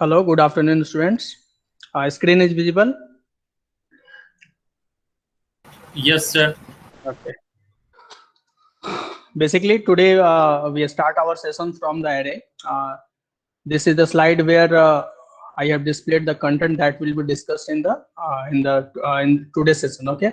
Hello, good afternoon, students. Screen is visible. Yes, sir. Okay. Basically, today we start our session from the array. This is the slide where I have displayed the content that will be discussed in today's session. Okay.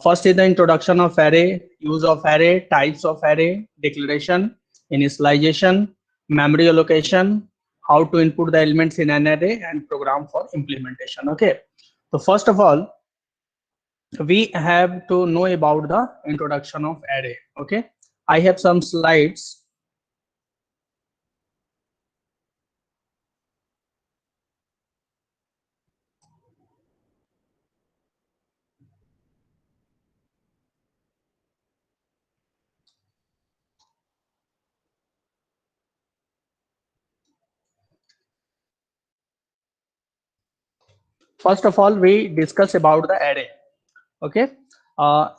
First is the introduction of array, use of array, types of array, declaration, initialization, memory allocation, how to input the elements in an array, and program for implementation. Okay. So first of all, we have to know about the introduction of array. Okay, I have some slides. First of all we discuss about the array. Okay,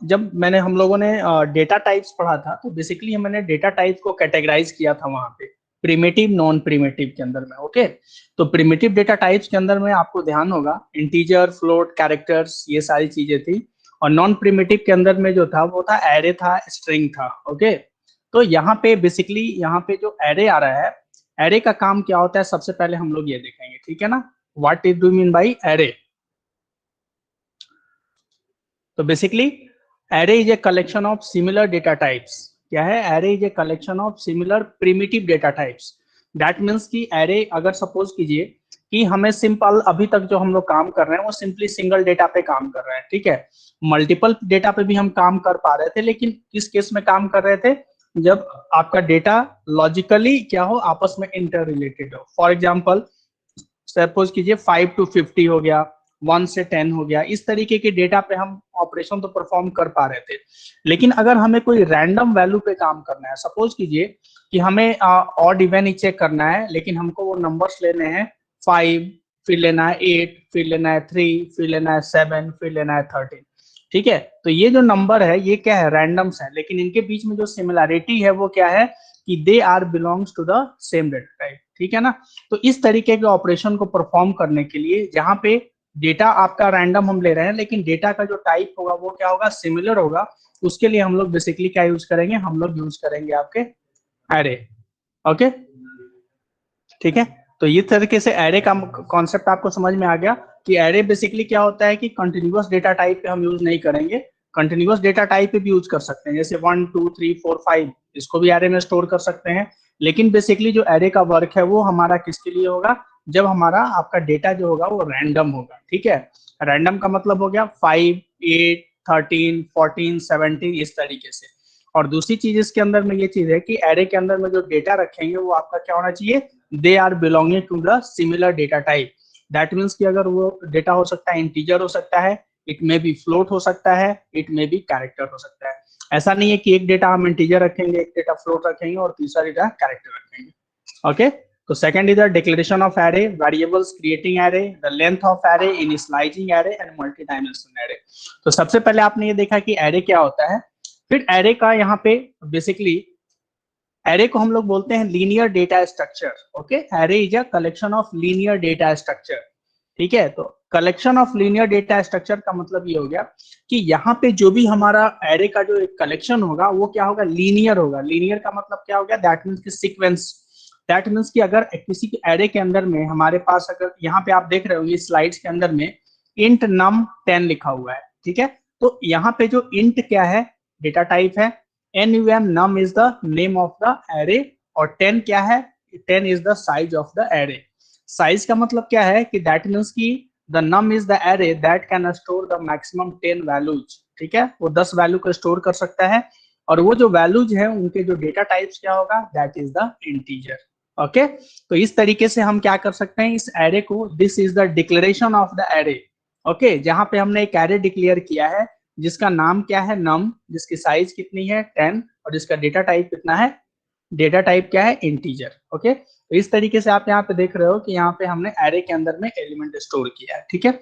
जब मैंने हम लोगों ने data types पढ़ा था तो basically मैंने data type को कैटेगराइज किया था वहां पे प्रिमिटिव नॉन प्रिमिटिव के अंदर में. ओके, तो प्रिमिटिव डेटा टाइप्स के अंदर में आपको ध्यान होगा इंटीजर, फ्लोट, कैरेक्टर्स, ये सारी चीजें थी. और नॉन प्रिमिटिव के अंदर में जो था वो था एरे था, स्ट्रिंग था. ओके, तो यहाँ पे बेसिकली यहाँ पे जो एरे आ रहा है, एरे का काम क्या होता है सबसे पहले हम लोग ये देखेंगे. ठीक है ना, what is do mean by array. तो basically array is a collection of similar data types. क्या है? Array is a collection of similar primitive data types. That means कि एरे, अगर सपोज कीजिए कि हमें सिंपल अभी तक जो हम लोग काम कर रहे हैं वो सिंपली सिंगल डेटा पे काम कर रहे हैं. ठीक है, मल्टीपल डेटा पे भी हम काम कर पा रहे थे, लेकिन किस केस में काम कर रहे थे? जब आपका डेटा लॉजिकली क्या हो, आपस में इंटर रिलेटेड हो. फॉर एग्जाम्पल सपोज कीजिए 5 to 50 हो गया, 1 से 10 हो गया, इस तरीके के डेटा पे हम ऑपरेशन तो परफॉर्म कर पा रहे थे. लेकिन अगर हमें कोई रैंडम वैल्यू पे काम करना है, सपोज कीजिए कि हमें ऑड इवन ही चेक करना है, लेकिन हमको वो नंबर्स लेने हैं 5, फिर लेना है 8, फिर लेना है 3, फिर लेना है 7, फिर लेना है 13. ठीक है, तो ये जो नंबर है ये क्या है? रैंडम्स है, लेकिन इनके बीच में जो सिमिलैरिटी है वो क्या है कि they are belongs to the same data type. ठीक है ना, तो इस तरीके के ऑपरेशन को परफॉर्म करने के लिए जहां पे डेटा आपका रैंडम हम ले रहे हैं, लेकिन डेटा का जो टाइप होगा वो क्या होगा? सिमिलर होगा. उसके लिए हम लोग बेसिकली क्या यूज करेंगे? हम लोग यूज करेंगे आपके एरे. ओके, ठीक है, तो ये तरीके से एरे का कॉन्सेप्ट आपको समझ में आ गया कि एरे बेसिकली क्या होता है कि कंटिन्यूअस डेटा टाइप पे हम यूज नहीं करेंगे, कंटिन्यूअस डेटा टाइप पे भी यूज कर सकते हैं. जैसे 1 2 3 4 5 इसको भी एरे में स्टोर कर सकते हैं. लेकिन बेसिकली जो एरे का वर्क है वो हमारा किसके लिए होगा? जब हमारा आपका डेटा जो होगा वो रैंडम होगा. ठीक है, रैंडम का मतलब हो गया 5 8 13 14 17 इस तरीके से. और दूसरी चीज इसके अंदर में ये चीज है कि एरे के अंदर में जो डेटा रखेंगे वो आपका क्या होना चाहिए? They are belonging to the similar data type. That means कि अगर वो डेटा हो सकता है इंटीजर हो सकता है, इट मे बी फ्लोट हो सकता है, इट मे बी कैरेक्टर हो सकता है. ऐसा नहीं है कि एक डेटा हम इंटीजर रखेंगे, एक डेटा फ्लोट रखेंगे और तीसरा डेटा कैरेक्टर रखेंगे. ओके, तो second is the declaration of array, variables creating array, the length of array, initialising array and multi dimensional array. तो सबसे पहले आपने ये देखा कि एरे क्या होता है. फिर एरे का यहाँ पे बेसिकली एरे को हम लोग बोलते हैं linear data structure. Okay, array is a collection of linear data structure. ठीक है, तो collection of linear data structure का मतलब ये हो गया कि यहाँ पे जो भी हमारा एरे का जो एक कलेक्शन होगा वो क्या होगा? लीनियर होगा. लीनियर का मतलब क्या हो गया? दैट मीन्स कि सीक्वेंस. दैट मीन्स कि अगर किसी के एरे के अंदर में हमारे पास, अगर यहाँ पे आप देख रहे हो ये स्लाइड्स के अंदर में इंट नम 10 लिखा हुआ है. ठीक है, तो यहाँ पे जो इंट क्या है? डेटा टाइप है. num num is the name of the array और 10 क्या है? 10 is the size of the array. Size का मतलब क्या है कि दैट मीन्स कि the num is the array that can store the maximum 10 values. ठीक है, वो 10 वैल्यू को स्टोर कर सकता है. और वो जो वैल्यूज है उनके जो डेटा टाइप्स क्या होगा? That is the integer. Okay, तो इस तरीके से हम क्या कर सकते हैं इस एरे को? This is the declaration of the array. Okay, जहां पे हमने एक एरे डिक्लेयर किया है जिसका नाम क्या है? नम, जिसकी साइज कितनी है? 10, और जिसका डेटा टाइप कितना है? डेटा टाइप क्या है? इंटीजर. ओके, तो इस तरीके से आप यहाँ पे देख रहे हो कि यहाँ पे हमने एरे के अंदर में एलिमेंट स्टोर किया है. ठीक है,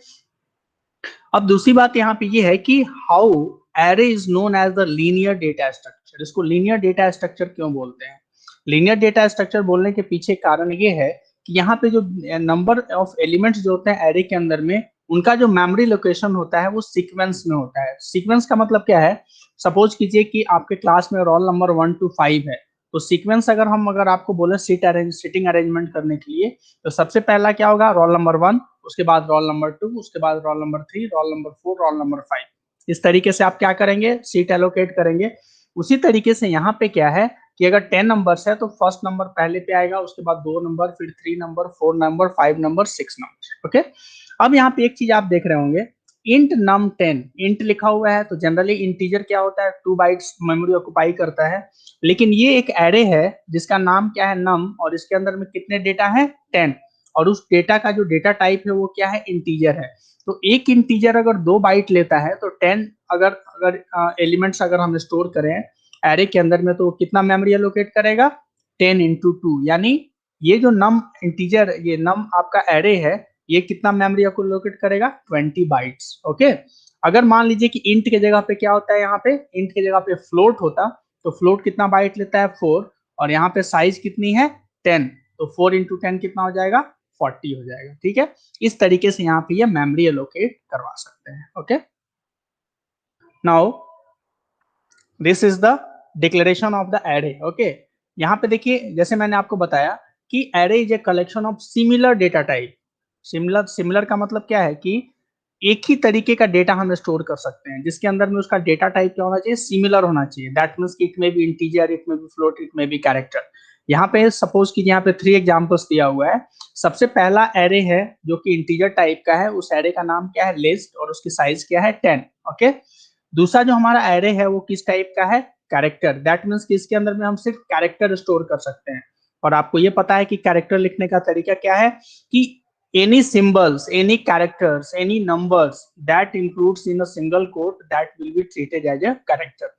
अब दूसरी बात यहाँ पे ये है कि how array is known as the linear data structure. इसको लीनियर डेटा स्ट्रक्चर क्यों बोलते हैं? लीनियर डेटा स्ट्रक्चर बोलने के पीछे कारण ये है कि यहाँ पे जो नंबर ऑफ एलिमेंट्स जो होते हैं एरे के अंदर में, उनका जो मेमोरी लोकेशन होता है वो सीक्वेंस में होता है। सीक्वेंस का मतलब क्या है, सपोज कीजिए कि आपके क्लास में रोल नंबर 1 to 5 है, तो सीक्वेंस अगर आपको बोले सीटिंग अरेंजमेंट करने के लिए, तो सबसे पहला क्या होगा, रोल नंबर 1, उसके बाद रोल नंबर 2, उसके बाद roll number 3, roll number 4, roll number 5। इस तरीके से आप क्या करेंगे, सीट एलोकेट करेंगे। उसी तरीके से यहाँ पे क्या है कि अगर 10 नंबर्स है तो फर्स्ट नंबर पहले पे आएगा, उसके बाद 2 नंबर, फिर 3 number, 4 number, 5 number, 6 number. Okay, अब यहाँ पे एक चीज आप देख रहे होंगे, इंट नम 10, इंट लिखा हुआ है, तो जनरली इंटीजर क्या होता है, 2 बाइट्स मेमोरी ऑक्युपाई करता है। लेकिन ये एक एरे है जिसका नाम क्या है, नम, और इसके अंदर में कितने डेटा है, 10, और उस डेटा का जो डेटा टाइप है वो क्या है, इंटीजर है। तो एक इंटीजर अगर 2 बाइट लेता है तो 10 अगर अगर एलिमेंट्स अगर हम स्टोर करें एरे के अंदर में, तो कितना मेमोरी एलोकेट करेगा, 10 into 2, यानी ये जो नम इंटीजर, ये नम आपका एरे है, ये कितना मेमोरी एलोकेट करेगा, 20 बाइट्स। ओके, अगर मान लीजिए कि इंट के जगह पे क्या होता है, यहाँ पे इंट के जगह पे फ्लोट होता, तो फ्लोट कितना बाइट लेता है, 4, और यहाँ पे साइज कितनी है, 10, तो 4 into 10 कितना हो जाएगा, 40 हो जाएगा। ठीक है, इस तरीके से यहाँ पे ये मेमोरी एलोकेट करवा सकते हैं। Okay, now this is the declaration of the array. Okay, यहाँ पे देखिए, जैसे मैंने आपको बताया कि array is a collection of similar data type. Similar का मतलब क्या है कि एक ही तरीके का डेटा हम स्टोर कर सकते हैं, जिसके अंदर में उसका डेटा टाइप क्या होना चाहिए, सिमिलर होना चाहिए। दैट मींस इट में बी इंटीजर, इट में बी फ्लोट, इट में बी कैरेक्टर। यहाँ पे सपोज कीजिए, यहाँ पे 3 एग्जांपल्स दिया हुआ है। सबसे पहला एरे है जो कि इंटीजर टाइप का है, उस एरे का नाम क्या है, लिस्ट, और उसकी साइज क्या है, 10। ओके, दूसरा जो हमारा एरे है वो किस टाइप का है, कैरेक्टर। दैट मीन्स कि इसके अंदर में हम सिर्फ कैरेक्टर स्टोर कर सकते हैं। और आपको ये पता है कि कैरेक्टर लिखने का तरीका क्या है, कि any symbols, any characters, any numbers that includes in a single quote that will be treated as a character।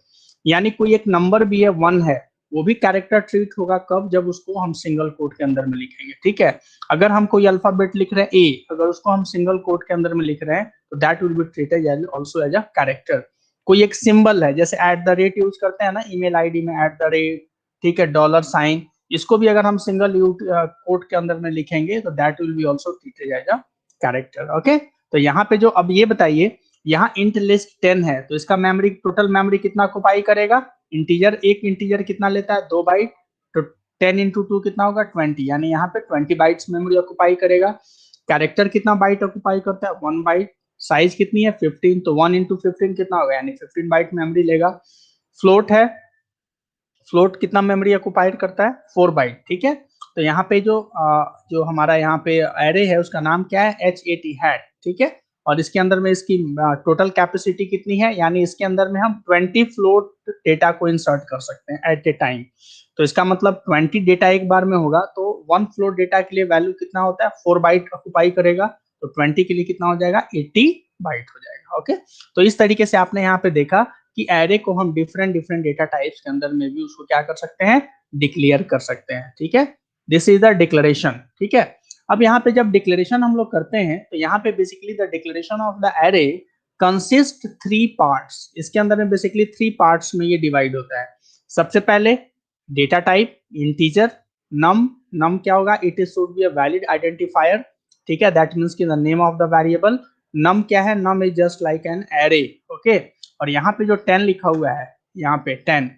यानी कोई एक नंबर भी है, 1 है, वो भी कैरेक्टर ट्रीट होगा कब, जब उसको हम सिंगल कोट के अंदर में लिखेंगे। ठीक है, अगर हम कोई अल्फाबेट लिख रहे हैं ए, अगर उसको हम सिंगल कोट के अंदर में लिख रहे हैं तो that will be treated as also as a character. कोई एक सिंबल है, जैसे एट द रेट यूज करते हैं ना ईमेल आईडी में, एट द रेट, ठीक है, डॉलर साइन, इसको भी अगर हम सिंगल कोट के अंदर में लिखेंगे तो that will be also treated as a character. Okay, तो यहाँ पे जो, अब ये बताइए, यहाँ इंट लिस्ट 10 है, तो इसका मेमोरी, टोटल मेमोरी कितना ऑक्युपाई करेगा, इंटीजर, एक इंटीजर कितना लेता है, 2 बाइट, तो 10 into 2 कितना होगा, 20, यानी यहाँ पे 20 बाइट्स मेमोरी ऑक्युपाई करेगा। कैरेक्टर कितना बाइट ऑक्युपाई करता है, 1 बाइट। साइज कितनी है, 15, तो 1 into 15 कितना होगा, यानी 15 बाइट मेमोरी लेगा। फ्लोट है, फ्लोट कितना मेमोरी ऑक्युपाइड करता है, 4 बाइट। ठीक है, तो यहाँ पे जो हमारा यहाँ पे एरे है उसका नाम क्या है, HAT हैट। ठीक है, और इसके अंदर में इसकी टोटल कैपेसिटी कितनी है, यानी इसके अंदर में हम 20 फ्लोट डेटा को इंसर्ट कर सकते हैं एट ए टाइम। तो इसका मतलब 20 डेटा एक बार में होगा, तो 1 फ्लोट डेटा के लिए वैल्यू कितना होता है, 4 बाइट ऑक्युपाई करेगा, तो 20 के लिए कितना हो जाएगा, 80 बाइट हो जाएगा। ओके, तो इस तरीके से आपने यहाँ पे देखा कि एरे को हम डिफरेंट डिफरेंट डेटा टाइप्स के अंदर में भी उसको क्या कर सकते हैं, डिक्लेयर कर सकते हैं। ठीक है, दिस इज द डिक्लेरेशन। ठीक है, अब यहाँ पे जब डिक्लेरेशन हम लोग करते हैं तो यहाँ पे basically the declaration of the array consist 3 parts. इसके अंदर में बेसिकली 3 पार्ट्स में ये डिवाइड होता है। सबसे पहले data type integer, num, num क्या होगा, it is should be a valid identifier. ठीक है, दैट मींस कि the name of the variable. Num क्या है, num is just like an array. Okay, और यहाँ पे जो 10 लिखा हुआ है, यहाँ पे 10,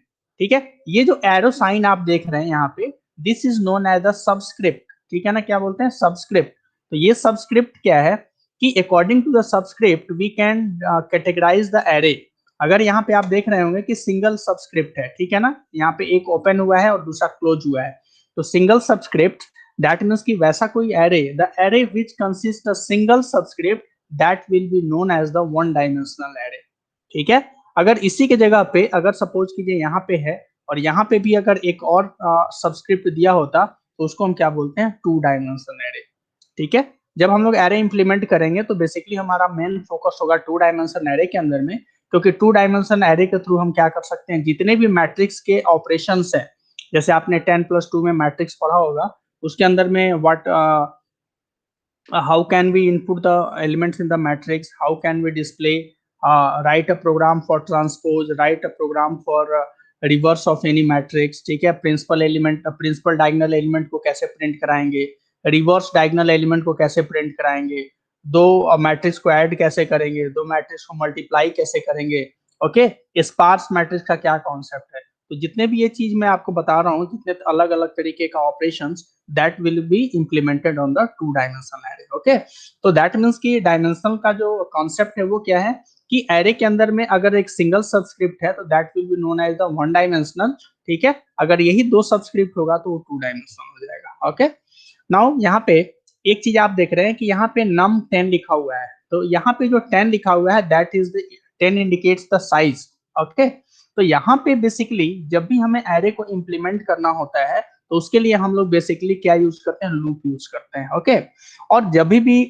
ठीक है, ये जो एरो साइन आप देख रहे हैं यहाँ पे, this is known as the subscript. ठीक है ना, क्या बोलते हैं, सबस्क्रिप्ट। तो ये सबस्क्रिप्ट क्या है कि according to the subscript we can categorize the array. अगर यहाँ पे आप देख रहे होंगे कि सिंगल सबस्क्रिप्ट है, ठीक है ना, यहाँ पे एक ओपन हुआ है और दूसरा क्लोज हुआ है, तो सिंगल सबस्क्रिप्ट, दैट मीन्स कि वैसा कोई array, the array which consist a single subscript that will be known as the one dimensional array. ठीक है, अगर इसी के जगह पे अगर सपोज कीजिए यहाँ पे है और यहाँ पे भी अगर एक और सबस्क्रिप्ट दिया होता तो उसको हम क्या बोलते हैं, 2 डायमेंशनल एरे। ठीक है, जब हम लोग एरे इंप्लीमेंट करेंगे तो बेसिकली हमारा मेन फोकस होगा 2 डायमेंशन एरे के अंदर में, क्योंकि 2 डायमेंशन एरे के थ्रू हम क्या कर सकते हैं, जितने भी मैट्रिक्स के ऑपरेशंस हैं, जैसे आपने 10+2 में मैट्रिक्स पढ़ा होगा, उसके अंदर में what how can we input the elements in the matrix, how can we display, write a program for transpose, write a program for reverse of any matrix। ठीक है, principal element, principal diagonal element को कैसे print कराएंगे, reverse diagonal element को कैसे print कराएंगे, दो matrix को ऐड कैसे करेंगे, दो मैट्रिक्स को मल्टीप्लाई कैसे करेंगे, ओके, स्पार्स मैट्रिक्स का क्या कॉन्सेप्ट है। तो जितने भी ये चीज मैं आपको बता रहा हूँ, जितने अलग अलग तरीके का operations, that will be implemented on the two dimensional array, okay. तो दैट मीन्स कि डायमेंशनल का जो कॉन्सेप्ट है वो क्या है कि एरे के अंदर में अगर एक सिंगल सबस्क्रिप्ट है तो that will be known as the one dimensional, ठीक है। अगर यही दो सबस्क्रिप्ट होगा तो वो टू डायमेंशनल हो जाएगा, ओके। नाउ यहाँ पे एक चीज आप देख रहे हैं कि यहाँ पे नम 10 लिखा हुआ है, तो यहाँ पे जो 10 लिखा हुआ है that is the 10 indicates the size, okay. तो यहाँ पे बेसिकली जब भी हमें एरे को इम्प्लीमेंट करना होता है तो उसके लिए हम लोग बेसिकली क्या यूज करते हैं, लूप यूज करते हैं, ओके। और जब भी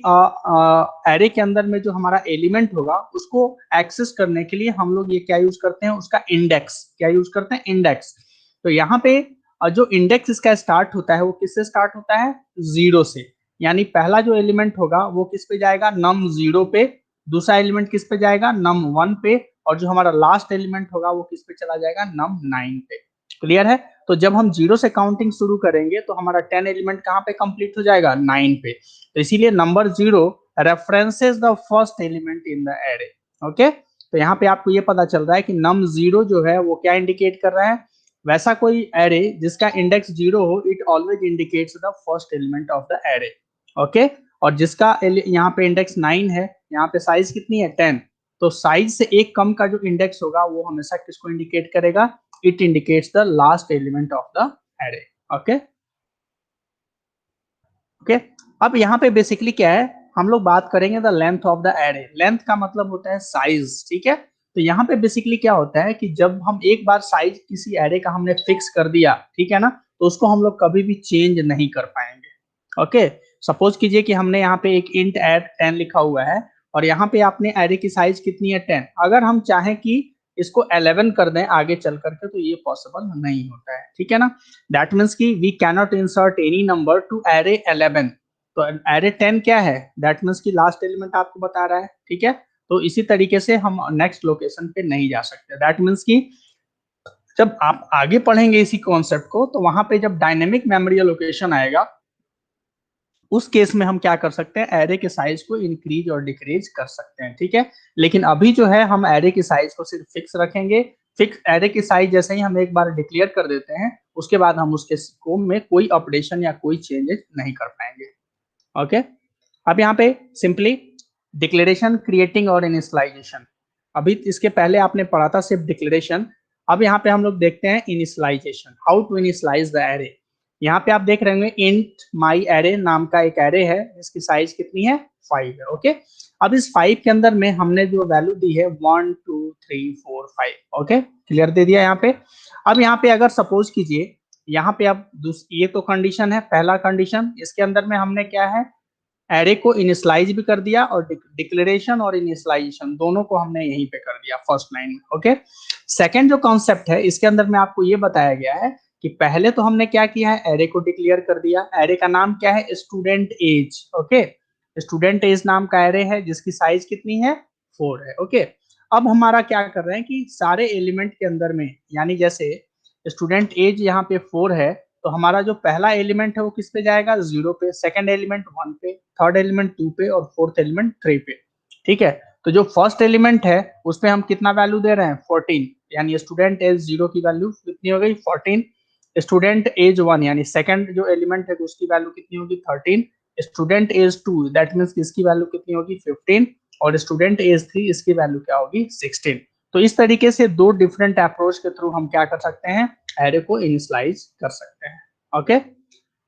एरे के अंदर में जो हमारा एलिमेंट होगा उसको एक्सेस करने के लिए हम लोग ये क्या यूज करते हैं, उसका इंडेक्स, क्या यूज करते हैं, इंडेक्स। तो यहाँ पे जो इंडेक्स इसका स्टार्ट होता है वो किससे स्टार्ट होता है, जीरो से, यानी पहला जो एलिमेंट होगा वो किस पे जाएगा, नम जीरो पे, दूसरा एलिमेंट किस पे जाएगा, नम वन पे, और जो हमारा लास्ट एलिमेंट होगा वो किस पे चला जाएगा, नम नाइन पे। क्लियर है। तो जब हम जीरो से काउंटिंग शुरू करेंगे तो हमारा 10 एलिमेंट कहाँ पे कंप्लीट हो जाएगा, 9 पे। तो इसीलिए number zero references the first element in the array, okay. तो यहाँ पे आपको ये पता चल रहा है कि नम जीरो जो है वो क्या इंडिकेट कर रहा है, वैसा कोई एरे जिसका इंडेक्स जीरो हो, it always indicates the first element of the array, okay. और जिसका यहाँ पे इंडेक्स 9 है, यहाँ पे साइज कितनी है, 10, तो साइज से एक कम का जो इंडेक्स होगा वो हमेशा किसको इंडिकेट करेगा, it indicates the last element of the array, okay. Okay, अब यहाँ पे बेसिकली क्या है, हम लोग बात करेंगे the length of the array. Length का मतलब होता है साइज, ठीक है। तो यहाँ पे बेसिकली क्या होता है कि जब हम एक बार साइज किसी एरे का हमने फिक्स कर दिया, ठीक है ना, तो उसको हम लोग कभी भी चेंज नहीं कर पाएंगे, ओके। सपोज कीजिए कि हमने यहाँ पे एक इंट एड 10 लिखा हुआ है और यहाँ पे आपने एरे की साइज कितनी है, 10। अगर हम चाहें कि इसको 11 कर दें आगे चल करके तो ये पॉसिबल नहीं होता है, ठीक है ना। दैट मीन्स कि we cannot insert any number to array 11। तो एरे 10 क्या है, दैट मीन्स कि लास्ट एलिमेंट आपको बता रहा है, ठीक है। तो इसी तरीके से हम नेक्स्ट लोकेशन पे नहीं जा सकते। दैट मीन्स कि जब आप आगे पढ़ेंगे इसी कॉन्सेप्ट को तो वहां पे जब डायनेमिक मेमोरी लोकेशन आएगा उस केस में हम क्या कर सकते हैं, एरे के साइज को इंक्रीज और डिक्रीज कर सकते हैं, ठीक है। लेकिन अभी जो है हम एरे की साइज को सिर्फ फिक्स रखेंगे। फिक्स एरे की साइज जैसे ही हम एक बार डिक्लेयर कर देते हैं उसके बाद हम उसके स्कोप में कोई अपडेशन या कोई चेंजेस नहीं कर पाएंगे, ओके। अब यहाँ पे सिंपली डिक्लेरेशन, क्रिएटिंग और इनिशियलाइजेशन, अभी इसके पहले आपने पढ़ा था सिर्फ डिक्लेरेशन। अब यहाँ पे हम लोग देखते हैं initialization, how to initialize the array. यहाँ पे आप देख रहे होंगे इंट माई एरे नाम का एक एरे है जिसकी साइज कितनी है, 5 है, ओके। अब इस 5 के अंदर में हमने जो वैल्यू दी है 1 2 3 4 5, ओके, क्लियर दे दिया यहाँ पे। अब यहाँ पे अगर सपोज कीजिए, यहाँ पे अब ये तो कंडीशन है, पहला कंडीशन, इसके अंदर में हमने क्या है, एरे को इनिशियलाइज भी कर दिया और डिक्लेरेशन और इनिशियलाइजेशन दोनों को हमने यहीं पे कर दिया फर्स्ट लाइन में, ओके। सेकंड जो कॉन्सेप्ट है इसके अंदर में आपको ये बताया गया है कि पहले तो हमने क्या किया है, एरे को डिक्लेयर कर दिया। एरे का नाम क्या है, student age, okay. Student age नाम का एरे है जिसकी साइज कितनी है, 4 है, ओके। अब हमारा क्या कर रहे हैं कि सारे एलिमेंट के अंदर में, यानी जैसे स्टूडेंट एज यहाँ पे 4 है तो हमारा जो पहला एलिमेंट है वो किस पे जाएगा, 0 पे, सेकंड एलिमेंट 1 पे, थर्ड एलिमेंट 2 पे और फोर्थ एलिमेंट 3 पे, ठीक है। तो जो फर्स्ट एलिमेंट है उसपे हम कितना वैल्यू दे रहे हैं, 14, यानी स्टूडेंट एज 0 की वैल्यू कितनी हो गई, 14। स्टूडेंट एज 1 यानी सेकंड जो एलिमेंट है उसकी वैल्यू कितनी होगी, 13। स्टूडेंट एज 2 दैट मीन्स इसकी वैल्यू कितनी होगी, 15। और स्टूडेंट एज 3 इसकी वैल्यू क्या होगी, 16। तो इस तरीके से दो डिफरेंट अप्रोच के थ्रू हम क्या कर सकते हैं, एरे को इनिशियलाइज कर सकते हैं, okay.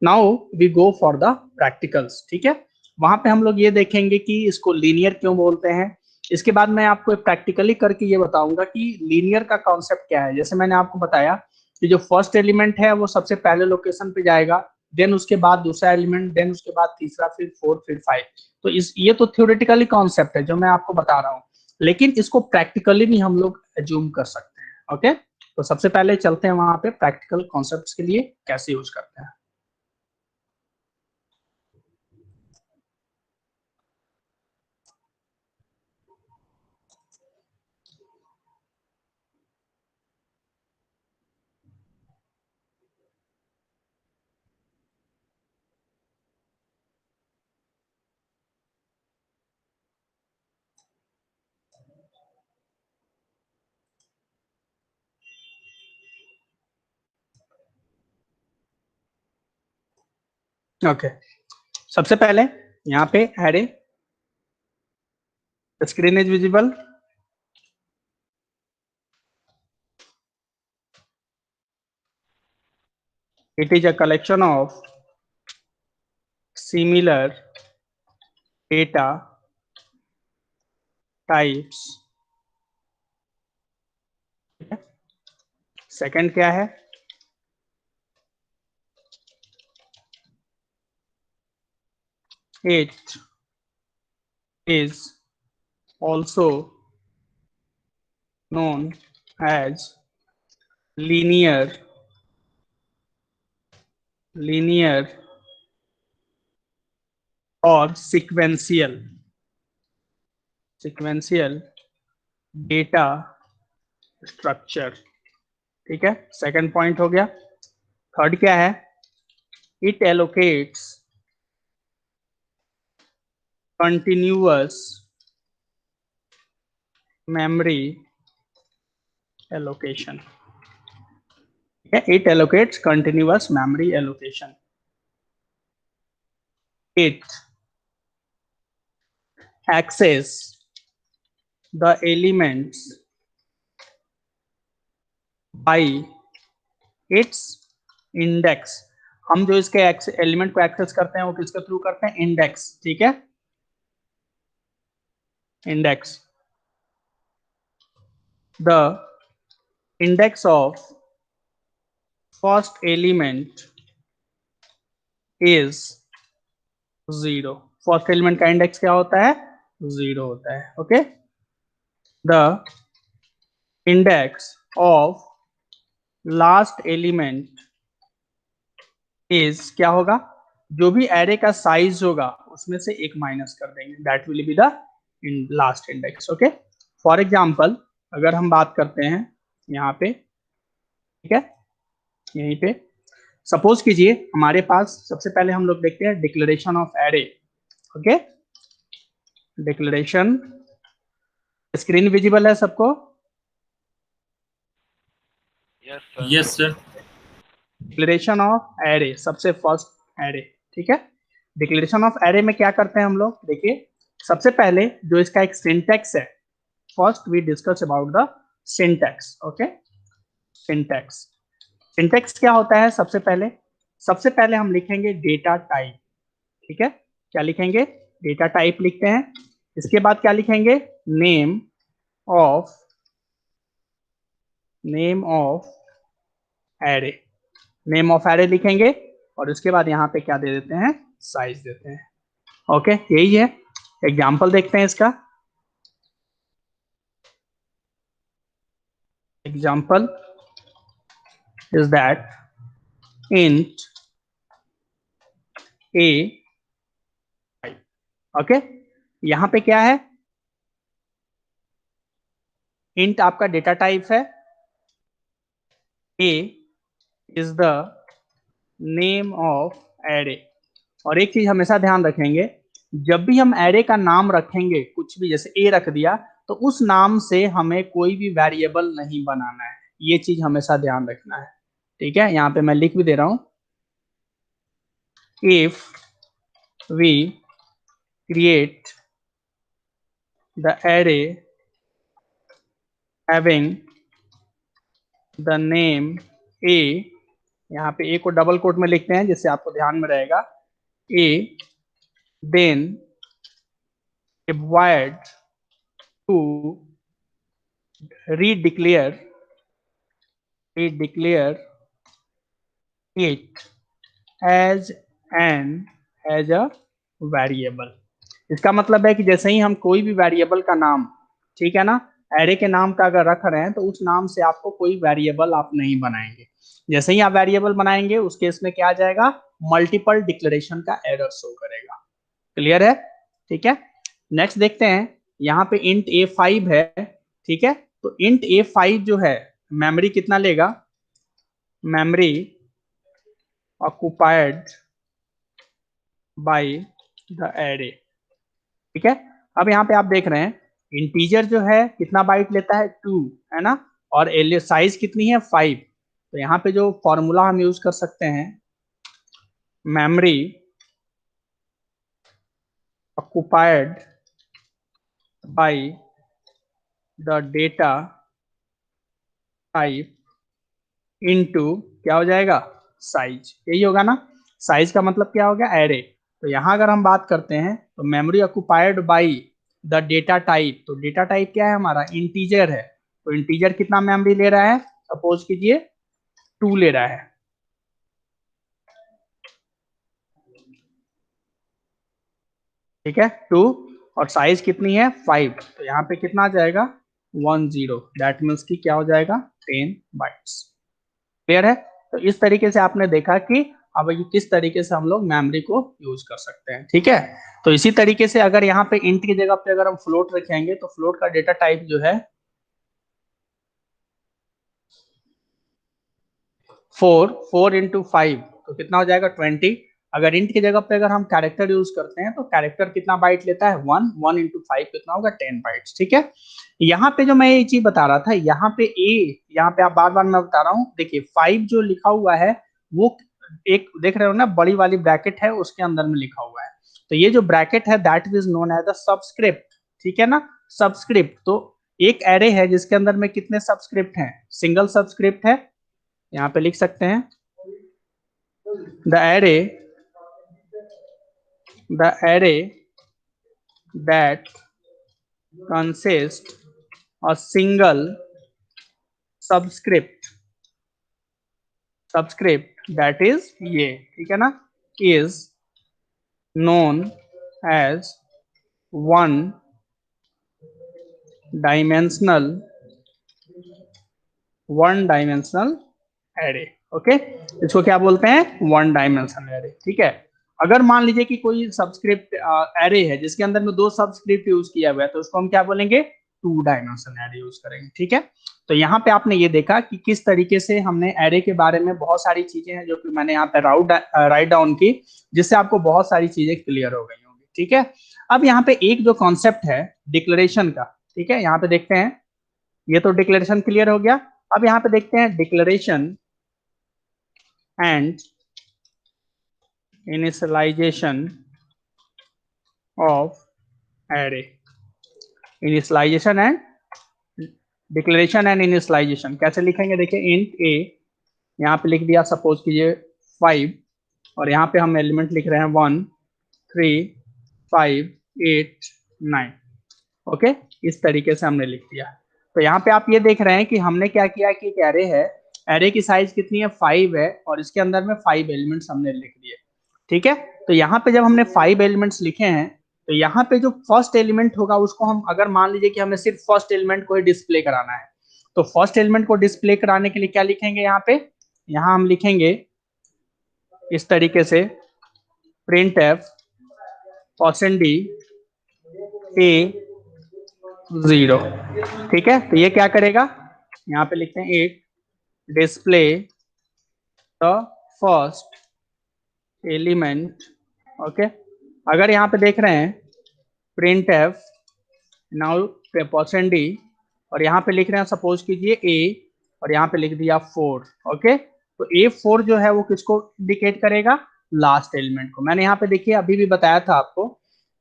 Now we go for the practicals, ठीक है। वहां पे हम लोग ये देखेंगे कि इसको लीनियर क्यों बोलते हैं। इसके बाद मैं आपको प्रैक्टिकली करके ये बताऊंगा कि लीनियर का कॉन्सेप्ट क्या है। जैसे मैंने आपको बताया कि जो फर्स्ट एलिमेंट है वो सबसे पहले लोकेशन पे जाएगा, देन उसके बाद दूसरा एलिमेंट, देन उसके बाद तीसरा, फिर फोर्थ, फिर 5। तो इस ये तो थ्योरेटिकली कॉन्सेप्ट है जो मैं आपको बता रहा हूँ, लेकिन इसको प्रैक्टिकली भी हम लोग एज्यूम कर सकते हैं, ओके। तो सबसे पहले चलते हैं वहां पे प्रैक्टिकल कॉन्सेप्ट्स के लिए कैसे यूज करते हैं। ओके, सबसे पहले यहाँ पे array, screen is visible, it is a collection of similar data types. Second क्या है, it is also known as linear और sequential डेटा स्ट्रक्चर। ठीक है, सेकंड पॉइंट हो गया। थर्ड क्या है, it allocates continuous memory allocation. it allocates continuous memory allocation. It access the elements by its index. हम जो इसके एलिमेंट को एक्सेस करते हैं वो किसके थ्रू करते हैं, इंडेक्स। ठीक है, index, the index of first element is 0। First element का इंडेक्स क्या होता है, 0 होता है। Okay, the index of last element is, क्या होगा, जो भी एरे का साइज होगा उसमें से एक माइनस कर देंगे, that will be the last index. Okay, for example अगर हम बात करते हैं यहाँ पे, ठीक है, यहीं पे सपोज कीजिए हमारे पास, सबसे पहले हम लोग देखते हैं declaration of array. Okay, declaration, screen visible है सबको? Yes sir. Declaration of array, सबसे फर्स्ट एरे। ठीक है, डिक्लेरेशन ऑफ एरे में क्या करते हैं हम लोग, देखिए सबसे पहले जो इसका एक सिंटैक्स है, first we discuss about the syntax. Okay, syntax, syntax क्या होता है, सबसे पहले हम लिखेंगे डेटा टाइप। ठीक है, क्या लिखेंगे, डेटा टाइप लिखते हैं। इसके बाद क्या लिखेंगे, name of array, name of array लिखेंगे, और उसके बाद यहाँ पे क्या दे देते हैं, साइज देते हैं। ओके, यही है। एग्जाम्पल देखते हैं इसका। Example is that int a, okay, यहां पे क्या है, int आपका डेटा टाइप है, a is the name of array. और एक चीज हमेशा ध्यान रखेंगे, जब भी हम एरे का नाम रखेंगे, कुछ भी जैसे a रख दिया, तो उस नाम से हमें कोई भी वेरिएबल नहीं बनाना है, ये चीज हमेशा ध्यान रखना है। ठीक है, यहाँ पे मैं लिख भी दे रहा हूं, if we create the array having the name a, यहाँ पे a को डबल कोट में लिखते हैं जिससे आपको ध्यान में रहेगा, a, then required to redeclare it as a variable। इसका मतलब है कि जैसे ही हम कोई भी वेरिएबल का नाम, ठीक है ना, एरे के नाम का अगर रख रहे हैं तो उस नाम से आपको कोई वेरिएबल आप नहीं बनाएंगे। जैसे ही आप वेरिएबल बनाएंगे उस केस में क्या आ जाएगा, मल्टीपल डिक्लेरेशन का एरर शो करेगा। क्लियर है? ठीक है, नेक्स्ट देखते हैं, यहाँ पे इंट a5 है। ठीक है, तो इंट a5 जो है मेमोरी कितना लेगा, memory occupied by the array. ठीक है, अब यहाँ पे आप देख रहे हैं इंटीजर जो है कितना बाइट लेता है, 2, है ना, और एल साइज कितनी है, 5। तो यहाँ पे जो फॉर्मूला हम यूज कर सकते हैं, memory occupied by the data type into क्या हो जाएगा, साइज। यही होगा ना, साइज का मतलब क्या हो गया, एरे। तो यहां अगर हम बात करते हैं तो memory occupied by the data type, तो डेटा टाइप क्या है हमारा, इंटीजर है। तो इंटीजर कितना मेमोरी ले रहा है, सपोज कीजिए 2 ले रहा है, ठीक है 2, और साइज कितनी है 5, तो यहाँ पे कितना आ जाएगा 10, दैट मीन्स की क्या हो जाएगा 10 बाइट्स। क्लियर है। तो इस तरीके से आपने देखा कि अब ये किस तरीके से हम लोग मेमोरी को यूज कर सकते हैं, ठीक है। तो इसी तरीके से अगर यहाँ पे इंट की जगह पे अगर हम फ्लोट रखेंगे तो फ्लोट का डेटा टाइप जो है 4 इंटू 5, तो कितना हो जाएगा 20। अगर इंट की जगह पे अगर हम कैरेक्टर यूज करते हैं तो कैरेक्टर कितना बाइट लेता है 1 इंटू 5 कितना होगा 10 बाइट्स, ठीक है। यहाँ पे जो मैं ये चीज बता रहा था, यहाँ पे यहाँ पे आप बार बार मैं बता रहा हूँ, देखिए 5 जो लिखा हुआ है वो एक देख रहे हो ना, बड़ी वाली ब्रैकेट है उसके अंदर में लिखा हुआ है। तो ये जो ब्रैकेट है that is known as the subscript, ठीक है ना, सबस्क्रिप्ट। तो एक एरे है जिसके अंदर में कितने सबस्क्रिप्ट हैं, सिंगल सबस्क्रिप्ट है, यहाँ पे लिख सकते हैं the array that consists a single subscript that is ये, ठीक है ना, is known as one dimensional array। Okay, इसको क्या बोलते हैं, 1 डायमेंशनल एरे, ठीक है। अगर मान लीजिए कि कोई सबस्क्रिप्ट एरे है जिसके अंदर में 2 सबस्क्रिप्ट यूज किया हुआ है तो उसको हम क्या बोलेंगे, 2 डायमेंशनल एरे यूज करेंगे, ठीक है। तो यहाँ पे आपने ये देखा कि किस तरीके से हमने एरे के बारे में बहुत सारी चीजें हैं जो कि मैंने यहाँ पे राइट डाउन की, जिससे आपको बहुत सारी चीजें क्लियर हो गई होंगी, ठीक है। अब यहाँ पे एक जो कॉन्सेप्ट है डिक्लेरेशन का, ठीक है, यहाँ पे देखते हैं, ये तो डिक्लेरेशन क्लियर हो गया। अब यहाँ पे देखते हैं declaration and initialization of array, initialization and declaration and initialization कैसे लिखेंगे, देखिए int a यहाँ पे लिख दिया, सपोज कीजिए 5, और यहाँ पे हम एलिमेंट लिख रहे हैं 1 3 5 8 9, ओके, इस तरीके से हमने लिख दिया। तो यहाँ पे आप ये देख रहे हैं कि हमने क्या किया कि एक एरे है, एरे की साइज कितनी है 5 है, और इसके अंदर में 5 एलिमेंट्स हमने लिख दिए, ठीक है। तो यहाँ पे जब हमने 5 एलिमेंट्स लिखे हैं तो यहाँ पे जो फर्स्ट एलिमेंट होगा उसको हम, अगर मान लीजिए कि हमें सिर्फ फर्स्ट एलिमेंट को ही डिस्प्ले कराना है, तो फर्स्ट एलिमेंट को डिस्प्ले कराने के लिए क्या लिखेंगे, यहाँ पे यहाँ हम लिखेंगे इस तरीके से printf %d a 0, ठीक है। तो ये क्या करेगा, यहाँ पे लिखते हैं 8 display the first element, okay. अगर यहाँ पे देख रहे हैं printf नाउ %d, और यहाँ पे लिख रहे हैं सपोज कीजिए a, और यहाँ पे लिख दिया 4, ओके। तो A4 जो है वो किसको इंडिकेट करेगा, लास्ट एलिमेंट को। मैंने यहाँ पे देखिए अभी भी बताया था आपको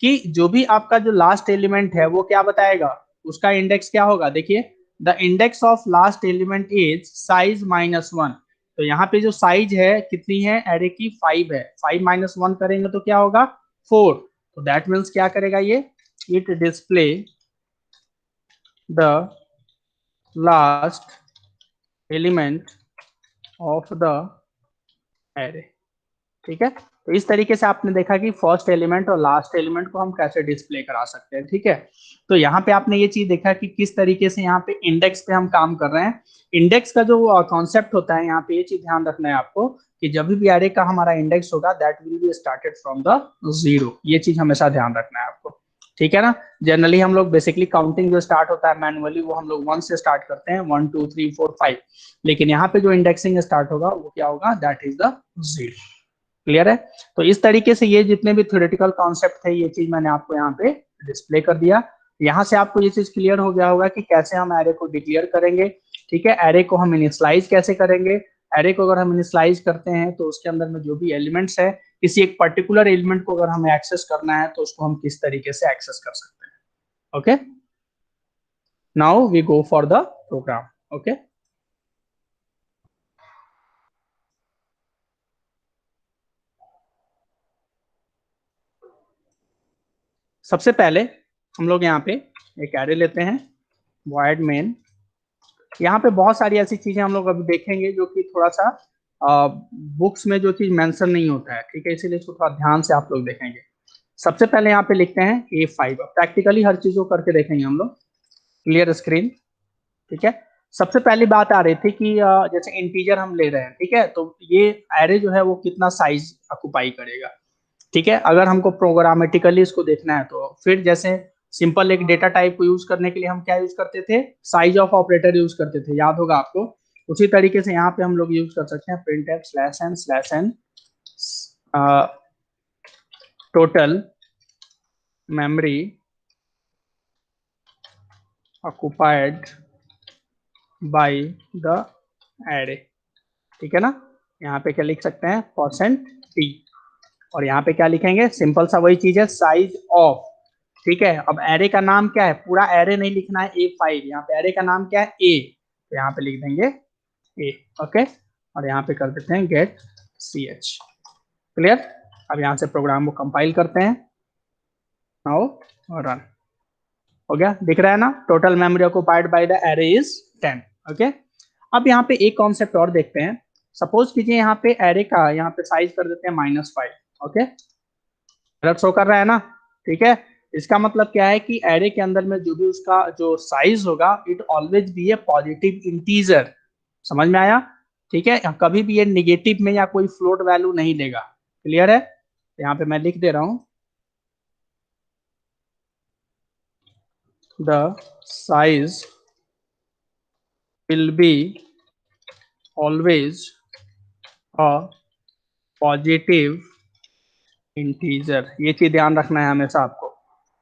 कि जो भी आपका जो लास्ट एलिमेंट है वो क्या बताएगा, उसका इंडेक्स क्या होगा, देखिए the index of last element is size -1। तो यहाँ पे जो साइज है कितनी है, एरे की 5 है, 5 - 1 करेंगे तो क्या होगा 4। तो दैट मीन्स क्या करेगा ये, it display the last element of the array, ठीक है। तो इस तरीके से आपने देखा कि फर्स्ट एलिमेंट और लास्ट एलिमेंट को हम कैसे डिस्प्ले करा सकते हैं, ठीक है। तो यहाँ पे आपने ये चीज देखा कि किस तरीके से यहाँ पे इंडेक्स पे हम काम कर रहे हैं। इंडेक्स का जो कॉन्सेप्ट होता है, यहाँ पे ये चीज ध्यान रखना है आपको कि जब भी एरे का हमारा इंडेक्स होगा that will be started from the 0, ये चीज हमेशा ध्यान रखना है आपको, ठीक है ना। जनरली हम लोग बेसिकली काउंटिंग जो स्टार्ट होता है मैनुअली वो हम लोग 1 से स्टार्ट करते हैं, 1 2 3 4 5, लेकिन यहाँ पे जो इंडेक्सिंग स्टार्ट होगा वो क्या होगा, दैट इज द 0। क्लियर है। तो इस तरीके से ये जितने भी थ्योरेटिकल कॉन्सेप्ट थे ये चीज मैंने आपको यहाँ पे डिस्प्ले कर दिया। यहाँ से आपको ये चीज क्लियर हो गया होगा कि कैसे हम एरे को डिक्लेयर करेंगे, ठीक है। एरे को हम इनिशियलाइज कैसे करेंगे, एरे को अगर हम इनिशियलाइज करते हैं तो उसके अंदर में जो भी एलिमेंट्स है किसी एक पर्टिकुलर एलिमेंट को अगर हमें एक्सेस करना है तो उसको हम किस तरीके से एक्सेस कर सकते हैं। Okay, now we go for the program. Okay, सबसे पहले हम लोग यहाँ पे एक एरे लेते हैं, void main। यहाँ पे बहुत सारी ऐसी चीजें हम लोग अभी देखेंगे जो कि थोड़ा सा बुक्स में जो चीज मेंशन नहीं होता है, ठीक है, इसीलिए इसको थोड़ा ध्यान से आप लोग देखेंगे। सबसे पहले यहाँ पे लिखते हैं A5। प्रैक्टिकली हर चीज को करके देखेंगे हम लोग। क्लियर स्क्रीन, ठीक है। सबसे पहली बात आ रही थी कि जैसे इंटीजर हम ले रहे हैं, ठीक है, तो ये एरे जो है वो कितना साइज ऑक्युपाई करेगा, ठीक है। अगर हमको प्रोग्रामेटिकली इसको देखना है तो फिर जैसे सिंपल एक डेटा टाइप को यूज करने के लिए हम क्या यूज करते थे, साइज ऑफ ऑपरेटर यूज करते थे, याद होगा आपको। उसी तरीके से यहाँ पे हम लोग यूज कर सकते हैं printf /n total memory occupied by the array, ठीक है ना। यहाँ पे क्या लिख सकते हैं %t, और यहाँ पे क्या लिखेंगे, सिंपल सा वही चीज है, साइज ऑफ, ठीक है। अब एरे का नाम क्या है, पूरा एरे नहीं लिखना है A5, यहाँ पे एरे का नाम क्या है A, तो यहाँ पे लिख देंगे A। ओके, और यहाँ पे कर देते हैं गेट ch। क्लियर। अब यहाँ से प्रोग्राम को कंपाइल करते हैं, नाउ रन। हो गया, दिख रहा है ना, total memory occupied by the array is 10। Okay, अब यहाँ पे एक कॉन्सेप्ट और देखते हैं। सपोज कीजिए यहाँ पे एरे का यहाँ पे साइज कर देते हैं -5। ओके, एरर शो कर रहा है ना, ठीक है। इसका मतलब क्या है कि एरे के अंदर में जो भी उसका जो साइज होगा, it always be A positive integer. समझ में आया, ठीक है। कभी भी ये निगेटिव में या कोई फ्लोट वैल्यू नहीं लेगा। क्लियर है, यहाँ पे मैं लिख दे रहा हूं, the size will be always a positive integer। ये चीज ध्यान रखना है हमेशा आपको।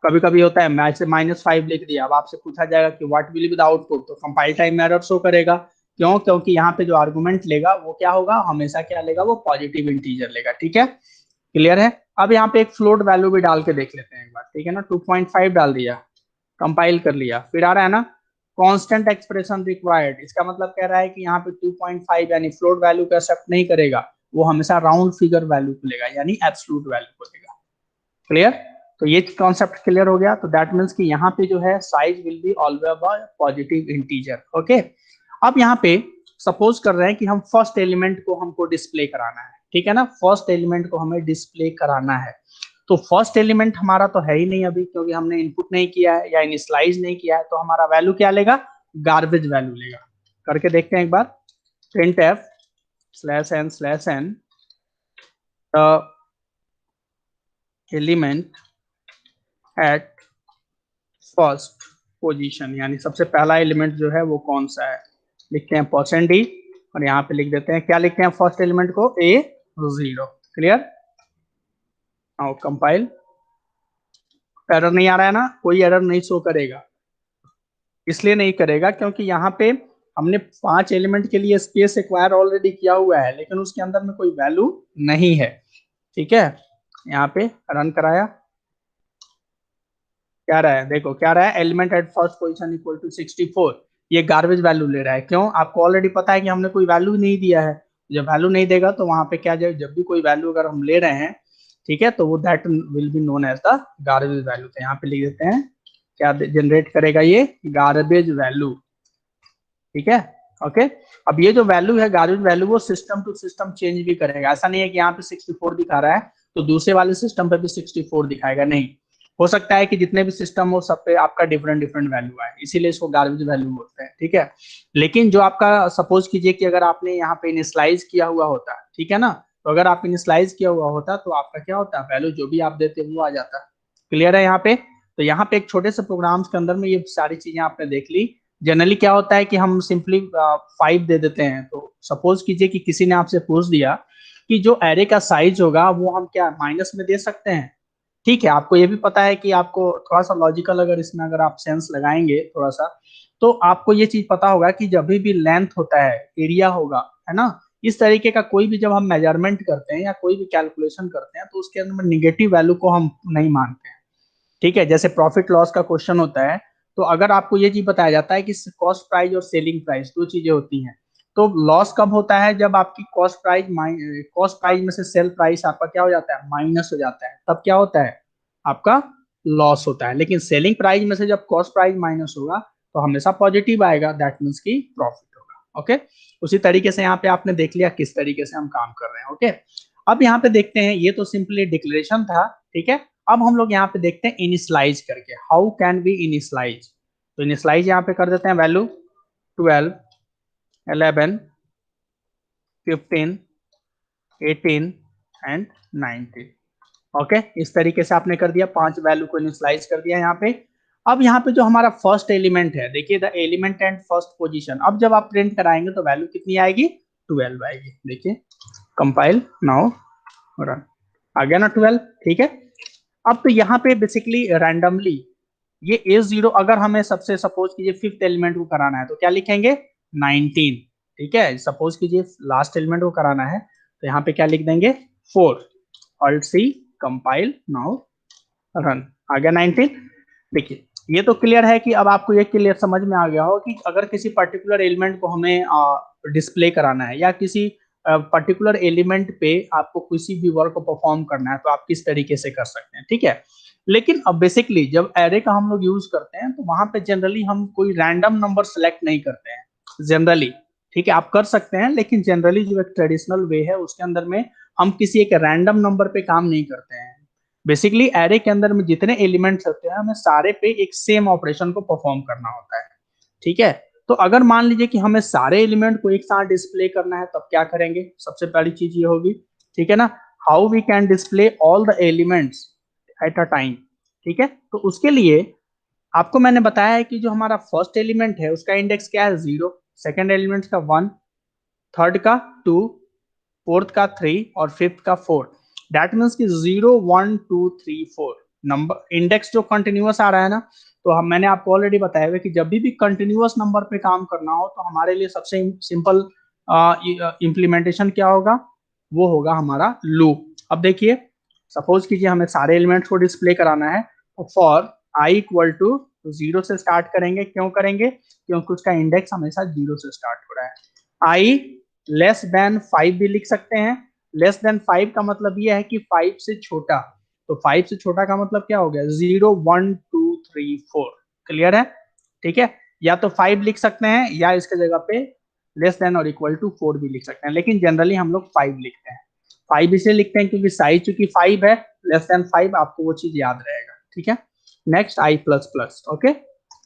कभी कभी होता है मैं से -5 लिख दिया, अब आपसे पूछा जाएगा कि what will be the output, तो कंपाइल टाइम में एरर शो करेगा। क्यों, क्योंकि यहाँ पे जो आर्गुमेंट लेगा वो क्या होगा, हमेशा क्या लेगा, वो पॉजिटिव इंटीजर लेगा, ठीक है। क्लियर है। अब यहाँ पे एक फ्लोट वैल्यू भी डाल के देख लेते हैं एक बार, ठीक है ना। 2.5 डाल दिया, कंपाइल कर लिया, फिर आ रहा है ना कांस्टेंट एक्सप्रेशन रिक्वायर्ड। इसका मतलब कह रहा है कि यहाँ पे 2.5 यानी फ्लोट वैल्यू को एक्सेप्ट नहीं करेगा, वो हमेशा राउंड फिगर वैल्यू को लेगा, यानी एब्सोल्यूट वैल्यू को लेगा। क्लियर, तो ये कॉन्सेप्ट क्लियर हो गया। तो दैट मीन्स कि यहाँ पे जो है size will be always positive integer. Okay, अब यहाँ पे सपोज कर रहे हैं कि हम फर्स्ट एलिमेंट को हमको डिस्प्ले कराना है, ठीक है ना। फर्स्ट एलिमेंट को हमें डिस्प्ले कराना है, तो फर्स्ट एलिमेंट हमारा तो है ही नहीं अभी, क्योंकि हमने इनपुट नहीं किया है या इनिशियलाइज नहीं किया है, तो हमारा वैल्यू क्या लेगा, गार्बेज वैल्यू लेगा। करके देखते हैं एक बार, printf /n element at first position, यानी सबसे पहला एलिमेंट जो है वो कौन सा है, लिखते हैं %d, और यहाँ पे लिख देते हैं, क्या लिखते हैं फर्स्ट एलिमेंट को, A0। Clear, now compile. Error नहीं आ रहा है ना, कोई एरर नहीं शो करेगा। इसलिए नहीं करेगा क्योंकि यहाँ पे हमने 5 एलिमेंट के लिए स्पेस एक्वायर ऑलरेडी किया हुआ है, लेकिन उसके अंदर में कोई वैल्यू नहीं है, ठीक है। यहाँ पे रन कराया, क्या रहा है, देखो क्या रहा है, element at first position equal to 64। ये गार्बेज वैल्यू ले रहा है। क्यों, आपको ऑलरेडी पता है कि हमने कोई वैल्यू नहीं दिया है। जब वैल्यू नहीं देगा तो वहां पे क्या, जब भी कोई वैल्यू अगर हम ले रहे हैं, ठीक है, तो वो that will be known as the garbage value. तो यहाँ पे लिख देते हैं, क्या जनरेट करेगा ये, गार्बेज वैल्यू, ठीक है। ओके, अब ये जो वैल्यू है गार्बेज वैल्यू, वो सिस्टम टू सिस्टम चेंज भी करेगा। ऐसा नहीं है कि यहाँ पे 64 दिखा रहा है तो दूसरे वाले सिस्टम पे भी 64 दिखाएगा, नहीं। हो सकता है कि जितने भी सिस्टम हो सब पे आपका डिफरेंट डिफरेंट वैल्यू आए, इसीलिए इसको गार्बेज वैल्यू बोलते हैं, ठीक है। लेकिन जो आपका सपोज कीजिए कि अगर आपने यहाँ पे इनिशियलाइज किया हुआ होता, ठीक है ना, तो अगर आप इनिशियलाइज किया हुआ होता तो आपका क्या होता, वैल्यू जो भी आप देते वो आ जाता। क्लियर है यहाँ पे। तो यहाँ पे एक छोटे से प्रोग्राम्स के अंदर में ये सारी चीजें आपने देख ली। जनरली क्या होता है कि हम सिंपली 5 दे देते हैं। तो सपोज कीजिए कि किसी ने आपसे पूछ दिया कि जो एरे का साइज होगा वो हम क्या माइनस में दे सकते हैं, ठीक है। आपको ये भी पता है कि आपको थोड़ा सा लॉजिकल अगर इसमें अगर आप सेंस लगाएंगे थोड़ा सा, तो आपको ये चीज पता होगा कि जब भी लेंथ होता है, एरिया होगा, है ना, इस तरीके का कोई भी जब हम मेजरमेंट करते हैं या कोई भी कैलकुलेशन करते हैं तो उसके अंदर निगेटिव वैल्यू को हम नहीं मानते हैं, ठीक है। जैसे प्रॉफिट लॉस का क्वेश्चन होता है, तो अगर आपको ये चीज बताया जाता है कि कॉस्ट प्राइस और सेलिंग प्राइस दो चीजें होती हैं, तो लॉस कब होता है, जब आपकी कॉस्ट प्राइस में से सेल प्राइस आपका क्या हो जाता है, माइनस हो जाता है, तब क्या होता है, आपका लॉस होता है। लेकिन सेलिंग प्राइस में से जब कॉस्ट प्राइस माइनस होगा तो हमेशा पॉजिटिव आएगा, दैट मीन्स की प्रॉफिट होगा। ओके, उसी तरीके से यहाँ पे आपने देख लिया किस तरीके से हम काम कर रहे हैं। ओके, अब यहाँ पे देखते हैं, ये तो सिंपली डिक्लेरेशन था, ठीक है। अब हम लोग यहाँ पे देखते हैं इनिशियलाइज करके, हाउ कैन वी इनिशियलाइज। तो इनिशियलाइज यहाँ पे कर देते हैं वैल्यू 12, 11, 15, 18 एंड 19। ओके, इस तरीके से आपने कर दिया, 5 वैल्यू को इनिशियलाइज कर दिया यहाँ पे। अब यहाँ पे जो हमारा फर्स्ट एलिमेंट है, देखिए the element and first position, अब जब आप प्रिंट कराएंगे तो वैल्यू कितनी आएगी, 12 आएगी। देखिए कंपाइल नाउ रन, आ गया ना 12, ठीक है। अब तो यहाँ पे बेसिकली रैंडमली ये A0 अगर हमें सबसे सपोज कीजिए फिफ्थ एलिमेंट को कराना है तो क्या लिखेंगे 19, ठीक है। सपोज कीजिए लास्ट एलिमेंट को कराना है तो यहाँ पे क्या लिख देंगे 4, alt C, compile now run, आ गया 19। देखिए ये तो क्लियर है कि अब आपको ये क्लियर समझ में आ गया हो कि अगर किसी पर्टिकुलर एलिमेंट को हमें डिस्प्ले कराना है या किसी पर्टिकुलर एलिमेंट पे आपको किसी भी वर्क को परफॉर्म करना है तो आप किस तरीके से कर सकते हैं, ठीक है। लेकिन अब बेसिकली जब एरे का हम लोग यूज करते हैं तो वहां पे जनरली हम कोई रैंडम नंबर सेलेक्ट नहीं करते हैं जनरली, ठीक है। आप कर सकते हैं लेकिन जनरली जो एक ट्रेडिशनल वे है उसके अंदर में हम किसी एक रैंडम नंबर पे काम नहीं करते हैं। बेसिकली एरे के अंदर में जितने एलिमेंट्स होते हैं हमें सारे पे एक सेम ऑपरेशन को परफॉर्म करना होता है, ठीक है। तो अगर मान लीजिए कि हमें सारे एलिमेंट को एक साथ डिस्प्ले करना है तब क्या करेंगे, सबसे पहली चीज ये होगी, ठीक है ना, how we can display all the elements at a time, ठीक है। तो उसके लिए आपको मैंने बताया है कि जो हमारा फर्स्ट एलिमेंट है उसका इंडेक्स क्या है 0, सेकेंड एलिमेंट का 1, थर्ड का 2, फोर्थ का 3 और फिफ्थ का 4। दैट मीन्स कि 0, 1, 2, 3, 4 नंबर इंडेक्स जो कंटिन्यूअस आ रहा है ना, तो हम मैंने आपको ऑलरेडी बताया हुआ कि जब भी कंटिन्यूअस नंबर पे काम करना हो तो हमारे लिए सबसे सिंपल इम्प्लीमेंटेशन क्या होगा, वो होगा हमारा लूप। अब देखिए सपोज कीजिए हमें सारे एलिमेंट्स को डिस्प्ले कराना है तो फॉर आई इक्वल टू 0 से स्टार्ट करेंगे, क्यों करेंगे, क्योंकि उसका इंडेक्स हमेशा 0 से स्टार्ट हो रहा है। आई लेस देन 5 भी लिख सकते हैं, लेस देन 5 का मतलब यह है कि 5 से छोटा, तो 5 से छोटा का मतलब क्या हो गया 0, 1, 2, 3, 4, क्लियर है, ठीक है। या तो 5 लिख सकते हैं या इसके जगह पे लेस देन और इक्वल टू 4 भी लिख सकते हैं, लेकिन जनरली हम लोग 5 लिखते हैं। 5 इसलिए लिखते हैं क्योंकि साइज चूंकि 5 है, लेस देन 5 आपको वो चीज याद रहेगा, ठीक है। Next I plus plus, okay.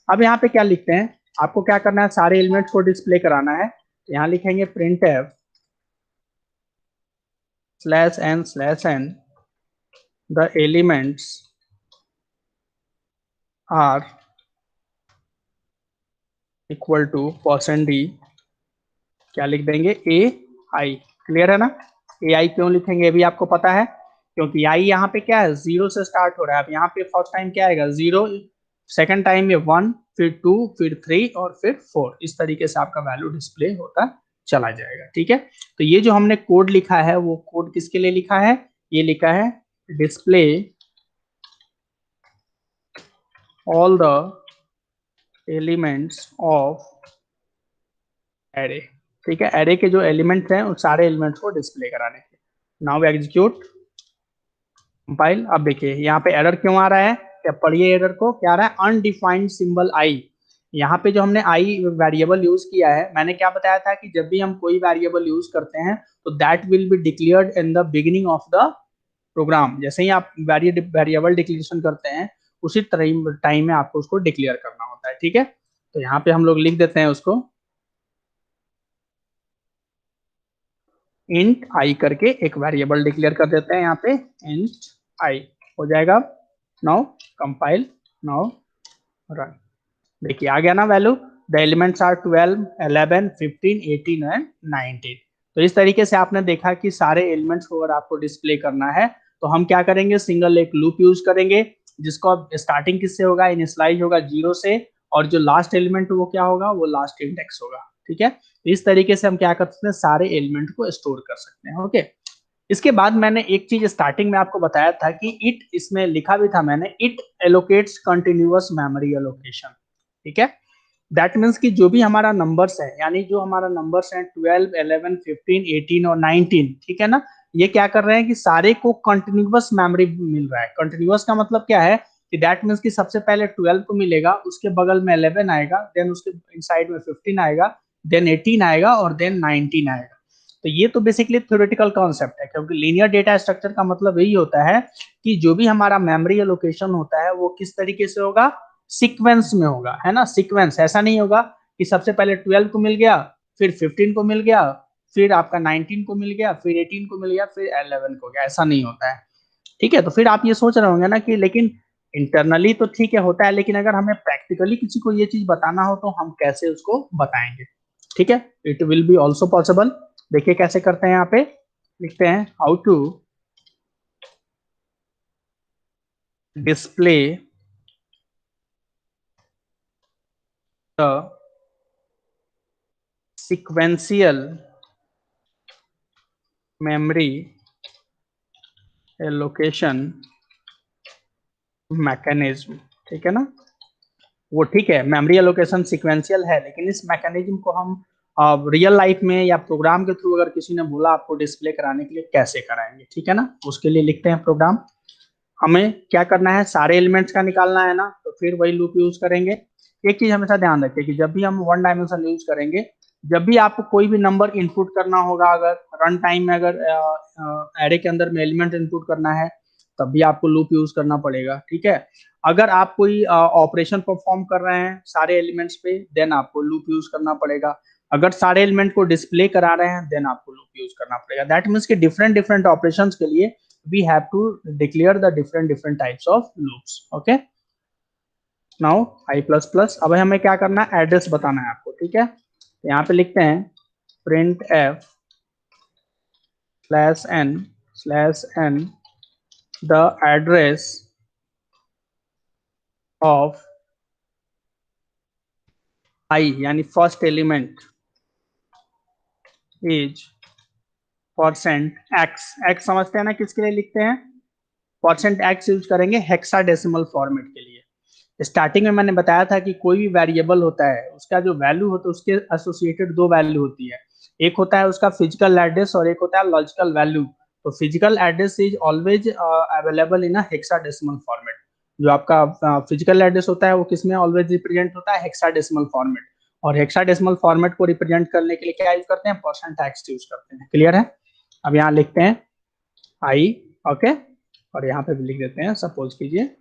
अब यहाँ पे क्या लिखते हैं, आपको क्या करना है, सारे एलिमेंट्स को डिस्प्ले कराना है, तो यहाँ लिखेंगे printf /n the elements are equal to %d, क्या लिख देंगे ए आई, क्लियर है ना। ए आई क्यों लिखेंगे अभी आपको पता है, क्योंकि आई यहाँ पे क्या है 0 से स्टार्ट हो रहा है। अब यहाँ पे फर्स्ट टाइम क्या आएगा 0, सेकंड टाइम में 1, फिर 2, फिर 3 और फिर 4, इस तरीके से आपका वैल्यू डिस्प्ले होता चला जाएगा, ठीक है। तो ये जो हमने कोड लिखा है वो कोड किसके लिए लिखा है, ये लिखा है display all the elements of array, ठीक है। array के जो एलिमेंट्स हैं उन सारे एलिमेंट्स को डिस्प्ले कराने के। Now execute compile. अब देखिए यहाँ पे एरर क्यों आ रहा है, क्या पढ़िए एरर को, क्या आ रहा है अनडिफाइंड सिंबल आई। यहाँ पे जो हमने आई वेरिएबल यूज किया है, मैंने क्या बताया था कि जब भी हम कोई वेरिएबल यूज करते हैं तो that will be declared in the beginning of the program. जैसे ही आप वेरिएबल डिक्लेरेशन करते हैं उसी टाइम में आपको उसको डिक्लेयर करना होता है, ठीक है। तो यहाँ पे हम लोग लिख देते हैं उसको इंट आई करके एक वेरिएबल डिक्लेयर कर देते हैं यहाँ पे इंट आई, हो जाएगा। नाउ कंपाइल नाउ रन, देखिए आ गया ना value, the elements are 12, 11, 15, 18 and 19। तो इस तरीके से आपने देखा कि सारे एलिमेंट्स को अगर आपको डिस्प्ले करना है तो हम क्या करेंगे, सिंगल एक लूप यूज करेंगे जिसको अब स्टार्टिंग किससे होगा, इनिशियलाइज होगा 0 से, और जो लास्ट एलिमेंट वो क्या होगा, वो लास्ट इंडेक्स होगा, ठीक है। इस तरीके से हम क्या कर सकते हैं, सारे एलिमेंट को स्टोर कर सकते हैं। ओके, इसके बाद मैंने एक चीज स्टार्टिंग में आपको बताया था कि इट, इसमें लिखा भी था मैंने, it allocates continuous memory allocation. ठीक है, दैट मीन्स कि जो भी हमारा नंबर्स है, यानी जो हमारा नंबर्स हैं 12, 11, 15, 18 और 19, ठीक है ना, ये क्या कर रहे हैं कि सारे को कंटिन्यूअस मेमोरी मिल रहा है। कंटिन्यूअस का मतलब क्या है कि दैट मीन्स कि सबसे पहले 12 को मिलेगा, उसके बगल में 11 आएगा, देन उसके इनसाइड में 15 आएगा, देन 18 आएगा और देन 19 आएगा। तो ये तो बेसिकली थ्योरेटिकल कॉन्सेप्ट है, क्योंकि लीनियर डेटा स्ट्रक्चर का मतलब यही होता है कि जो भी हमारा मेमोरी एलोकेशन होता है वो किस तरीके से होगा, सीक्वेंस में होगा, है ना। सीक्वेंस, ऐसा नहीं होगा कि सबसे पहले 12 को मिल गया, फिर 15 को मिल गया, फिर आपका 19 को मिल गया, फिर 18 को मिल गया, फिर 11 को गया, ऐसा नहीं होता है। ठीक है, तो फिर आप ये सोच रहे होंगे ना कि लेकिन इंटरनली तो ठीक है होता है, लेकिन अगर हमें प्रैक्टिकली किसी को ये चीज बताना हो तो हम कैसे उसको बताएंगे। ठीक है, it will be also possible. देखिए कैसे करते हैं, यहाँ पे लिखते हैं how to display the sequential memory allocation mechanism। ठीक है ना, वो ठीक है, मेमोरी एलोकेशन सीक्वेंशियल है, लेकिन इस मैकेनिज्म को हम रियल लाइफ में या प्रोग्राम के थ्रू अगर किसी ने बोला आपको डिस्प्ले कराने के लिए, कैसे कराएंगे। ठीक है ना, उसके लिए लिखते हैं प्रोग्राम। हमें क्या करना है, सारे एलिमेंट्स का निकालना है ना, तो फिर वही लूप यूज करेंगे। एक चीज हमेशा ध्यान रखिए कि जब भी हम वन डायमेंशन यूज करेंगे, जब भी आपको कोई भी नंबर इनपुट करना होगा, अगर रन टाइम में अगर एरे के अंदर में एलिमेंट इनपुट करना है, तब भी आपको लूप यूज करना पड़ेगा। ठीक है, अगर आप कोई ऑपरेशन परफॉर्म कर रहे हैं सारे एलिमेंट्स पे, देन आपको लूप यूज करना पड़ेगा। अगर सारे एलिमेंट को डिस्प्ले करा रहे हैं, देन आपको लूप यूज करना पड़ेगा। दैट मीन्स कि डिफरेंट डिफरेंट ऑपरेशंस के लिए we have to declare the different types of loops। okay, now i plus plus, अब हमें क्या करना है, एड्रेस बताना है आपको। ठीक है, तो यहाँ पे लिखते हैं print f /n the address of I, यानी first element is %x। x समझते हैं ना किसके लिए लिखते हैं, %x यूज करेंगे हेक्साडेसिमल फॉर्मेट के लिए। स्टार्टिंग में मैंने बताया था कि कोई भी वेरिएबल होता है, उसका जो वैल्यू होता है उसके एसोसिएटेड दो वैल्यू होती है, एक होता है उसका फिजिकल एड्रेस और एक होता है लॉजिकल वैल्यू। तो physical address is always available in hexadecimal format. जो आपका फिजिकल एड्रेस होता है वो किसमें ऑलवेज रिप्रेजेंट होता है, हेक्साडेसिमल फॉर्मेट। और हेक्साडेसिमल फॉर्मेट को रिप्रेजेंट करने के लिए क्या यूज करते हैं, %x यूज करते हैं। क्लियर है, अब यहाँ लिखते हैं आई, ओके, और यहाँ पे भी लिख देते हैं, सपोज कीजिए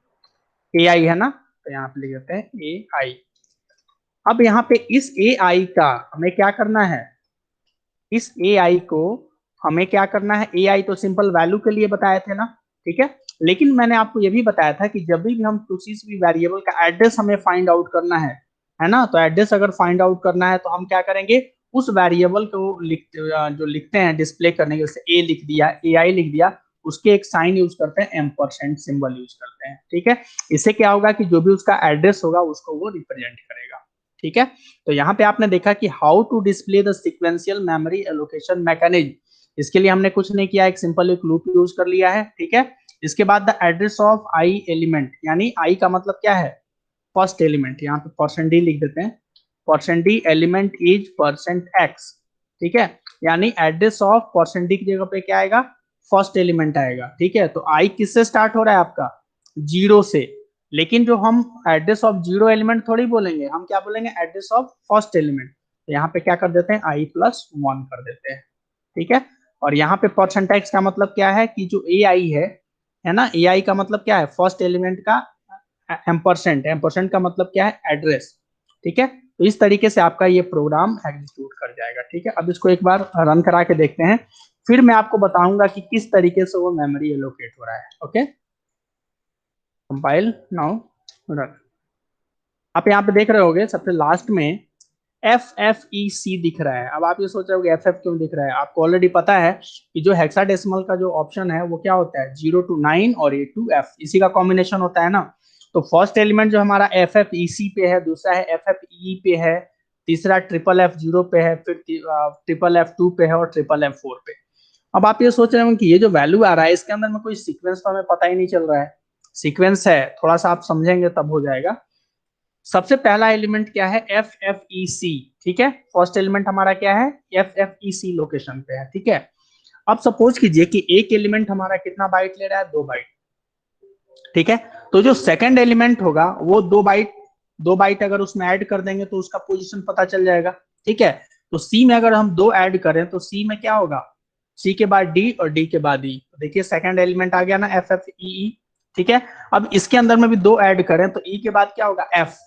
AI है ना, तो यहाँ पे लिख देते हैं AI। अब यहाँ पे इस AI का हमें क्या करना है, इस AI को हमें क्या करना है, AI तो सिंपल वैल्यू के लिए बताए थे ना। ठीक है, लेकिन मैंने आपको ये भी बताया था कि जब भी हम किसी भी वेरिएबल का एड्रेस हमें फाइंड आउट करना है ना, तो एड्रेस अगर फाइंड आउट करना है तो हम क्या करेंगे, उस वेरिएबल को जो लिखते हैं डिस्प्ले करने के, जैसे A लिख दिया, AI लिख दिया, उसके एक साइन यूज करते हैं, एम्परसेंड सिंबल यूज करते हैं। ठीक है, इससे क्या होगा कि जो भी उसका एड्रेस होगा उसको वो रिप्रेजेंट करेगा। ठीक है, तो यहाँ पे आपने देखा कि how to display the sequential memory allocation mechanism. इसके लिए हमने कुछ नहीं किया, एक सिंपल एक लूप यूज कर लिया है। ठीक है, इसके बाद the address of I element, यानी आई का मतलब क्या है, फर्स्ट एलिमेंट, यहाँ पे %d लिख देते हैं, %d एलिमेंट इज %x। ठीक है, यानी एड्रेस ऑफ %d की जगह पे क्या आएगा, फर्स्ट एलिमेंट आएगा। ठीक है, तो आई किससे स्टार्ट हो रहा है आपका, 0 से, लेकिन जो हम एड्रेस ऑफ 0 एलिमेंट थोड़ी बोलेंगे, हम क्या बोलेंगे, एड्रेस ऑफ फर्स्ट एलिमेंट। तो यहाँ पे क्या कर देते हैं, i+1 कर देते हैं। ठीक है, और यहाँ पे %x का मतलब क्या है कि जो AI है ना, AI का मतलब क्या है, फर्स्ट एलिमेंट का एम्परसेंट, एम्परसेंट का मतलब क्या है, एड्रेस। ठीक है, तो इस तरीके से आपका ये प्रोग्राम एग्जीक्यूट कर जाएगा। ठीक है, अब इसको एक बार रन करा के देखते हैं, फिर मैं आपको बताऊंगा कि किस तरीके से वो मेमोरी एलोकेट हो रहा है। Okay, compile now run. आप यहाँ पे देख रहे होगे सबसे लास्ट में FFEC दिख रहा है। अब आप ये सोच रहे हो FF क्यों दिख रहा है, आपको ऑलरेडी पता है कि जो हेक्साडेसिमल का जो ऑप्शन है वो क्या होता है, 0 to 9 और A to F, इसी का कॉम्बिनेशन होता है ना। तो फर्स्ट एलिमेंट जो हमारा FFEC पे है, दूसरा है FFE पे है, तीसरा ट्रिपल एफ 0 पे है, फिर ट्रिपल एफ 2 पे है और ट्रिपल एफ 4 पे। अब आप ये सोच रहे हो कि ये जो वैल्यू आ रहा है इसके अंदर में कोई सीक्वेंस तो हमें पता ही नहीं चल रहा है। सीक्वेंस है, थोड़ा सा आप समझेंगे तब हो जाएगा। सबसे पहला एलिमेंट क्या है, एफ एफ ई सी, ठीक है। फर्स्ट एलिमेंट हमारा क्या है, एफ एफ ई सी लोकेशन पे है, ठीक है। अब सपोज कीजिए कि एक एलिमेंट हमारा कितना बाइट ले रहा है, 2 बाइट, ठीक है। तो जो सेकंड एलिमेंट होगा वो 2 बाइट अगर उसमें ऐड कर देंगे तो उसका पोजीशन पता चल जाएगा, ठीक है। तो सी में अगर हम 2 ऐड करें तो सी में क्या होगा, सी के बाद डी और डी के बाद ई। तो देखिए सेकंड एलिमेंट आ गया ना, एफ एफ ई ई, ठीक है। अब इसके अंदर में भी 2 ऐड करें तो ई के बाद क्या होगा, एफ।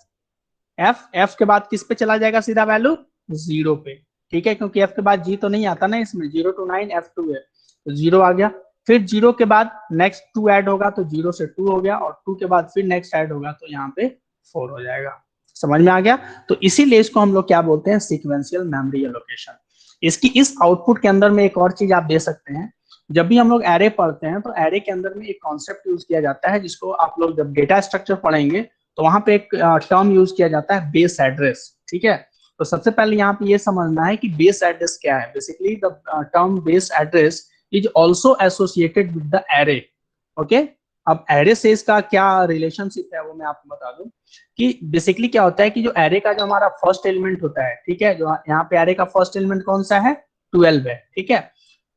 एफ एफ के बाद किस पे चला जाएगा, सीधा वैल्यू 0 पे, ठीक है, क्योंकि एफ के बाद जी तो नहीं आता ना इसमें, 0 to 9 F2 है, तो 0 आ गया। फिर 0 के बाद नेक्स्ट 2 ऐड होगा तो 0 से 2 हो गया, और 2 के बाद फिर नेक्स्ट ऐड होगा तो यहाँ पे 4 हो जाएगा। समझ में आ गया। तो इसीलिए इसको हम लोग क्या बोलते हैं, सीक्वेंशियल मेमोरी एलोकेशन। इसकी इस आउटपुट के अंदर में एक और चीज आप दे सकते हैं, जब भी हम लोग एरे पढ़ते हैं तो एरे के अंदर में एक कॉन्सेप्ट यूज किया जाता है जिसको आप लोग जब डेटा स्ट्रक्चर पढ़ेंगे तो वहां पे एक टर्म यूज किया जाता है, बेस एड्रेस, ठीक है। तो सबसे पहले यहाँ पे ये समझना है कि बेस एड्रेस क्या है। Basically the term base address is also associated with the array, okay. अब एरे से इसका क्या रिलेशनशिप है वो मैं आपको बता दूं कि बेसिकली क्या होता है कि जो एरे का जो हमारा फर्स्ट एलिमेंट होता है, ठीक है, जो यहाँ पे एरे का फर्स्ट एलिमेंट कौन सा है, 12 है, ठीक है।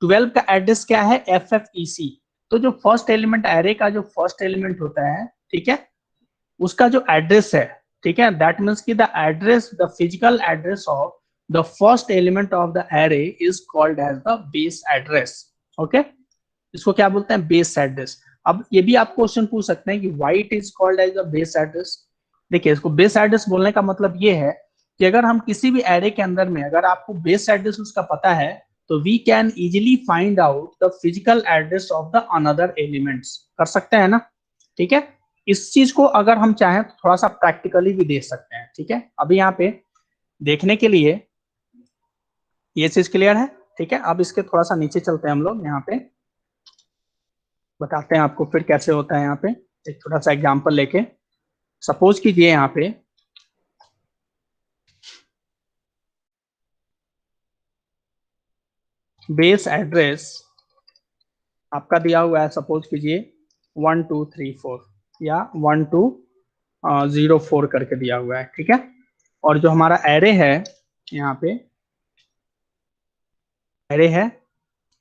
12 का एड्रेस क्या है, एफ एफ ई सी। तो जो फर्स्ट एलिमेंट एरे का जो फर्स्ट एलिमेंट होता है, ठीक है, उसका जो एड्रेस है, ठीक है, दैट मीन्स कि the address, the physical address of the first element of the array is called as the base address, okay. इसको क्या बोलते हैं, बेस एड्रेस। अब ये भी आप क्वेश्चन पूछ सकते हैं कि why it is called as the base address. देखिए इसको बेस एड्रेस बोलने का मतलब ये है कि अगर हम किसी भी एरे के अंदर में अगर आपको बेस एड्रेस उसका पता है तो we can easily find out the physical address of the another elements, कर सकते हैं ना, ठीक है। इस चीज को अगर हम चाहें तो थोड़ा सा प्रैक्टिकली भी देख सकते हैं, ठीक है। अभी यहाँ पे देखने के लिए ये चीज क्लियर है, ठीक है। अब इसके थोड़ा सा नीचे चलते हैं हम लोग, यहाँ पे बताते हैं आपको फिर कैसे होता है। यहाँ पे एक छोटा सा एग्जांपल लेके सपोज कीजिए यहाँ पे बेस एड्रेस आपका दिया हुआ है, सपोज कीजिए 1 2 3 4 या 1 2 0 4 करके दिया हुआ है, ठीक है। और जो हमारा एरे है, यहाँ पे एरे है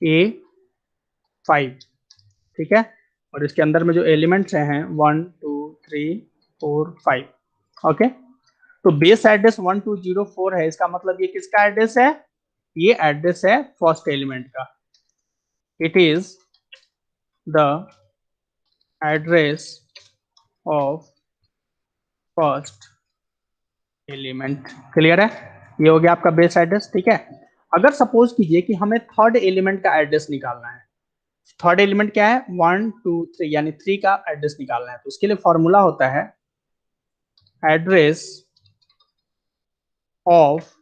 A5, ठीक है। और इसके अंदर में जो एलिमेंट्स हैं 1 2 3 4 5, ओके। तो बेस एड्रेस 1 2 0 4 है, इसका मतलब ये किसका एड्रेस है, ये एड्रेस है फर्स्ट एलिमेंट का। It is the address of first element, clear है। ये हो गया आपका बेस एड्रेस, ठीक है। अगर सपोज कीजिए कि हमें थर्ड एलिमेंट का एड्रेस निकालना है, थर्ड एलिमेंट क्या है, 1 2 3 यानी 3 का एड्रेस निकालना है, तो उसके लिए फॉर्मूला होता है address of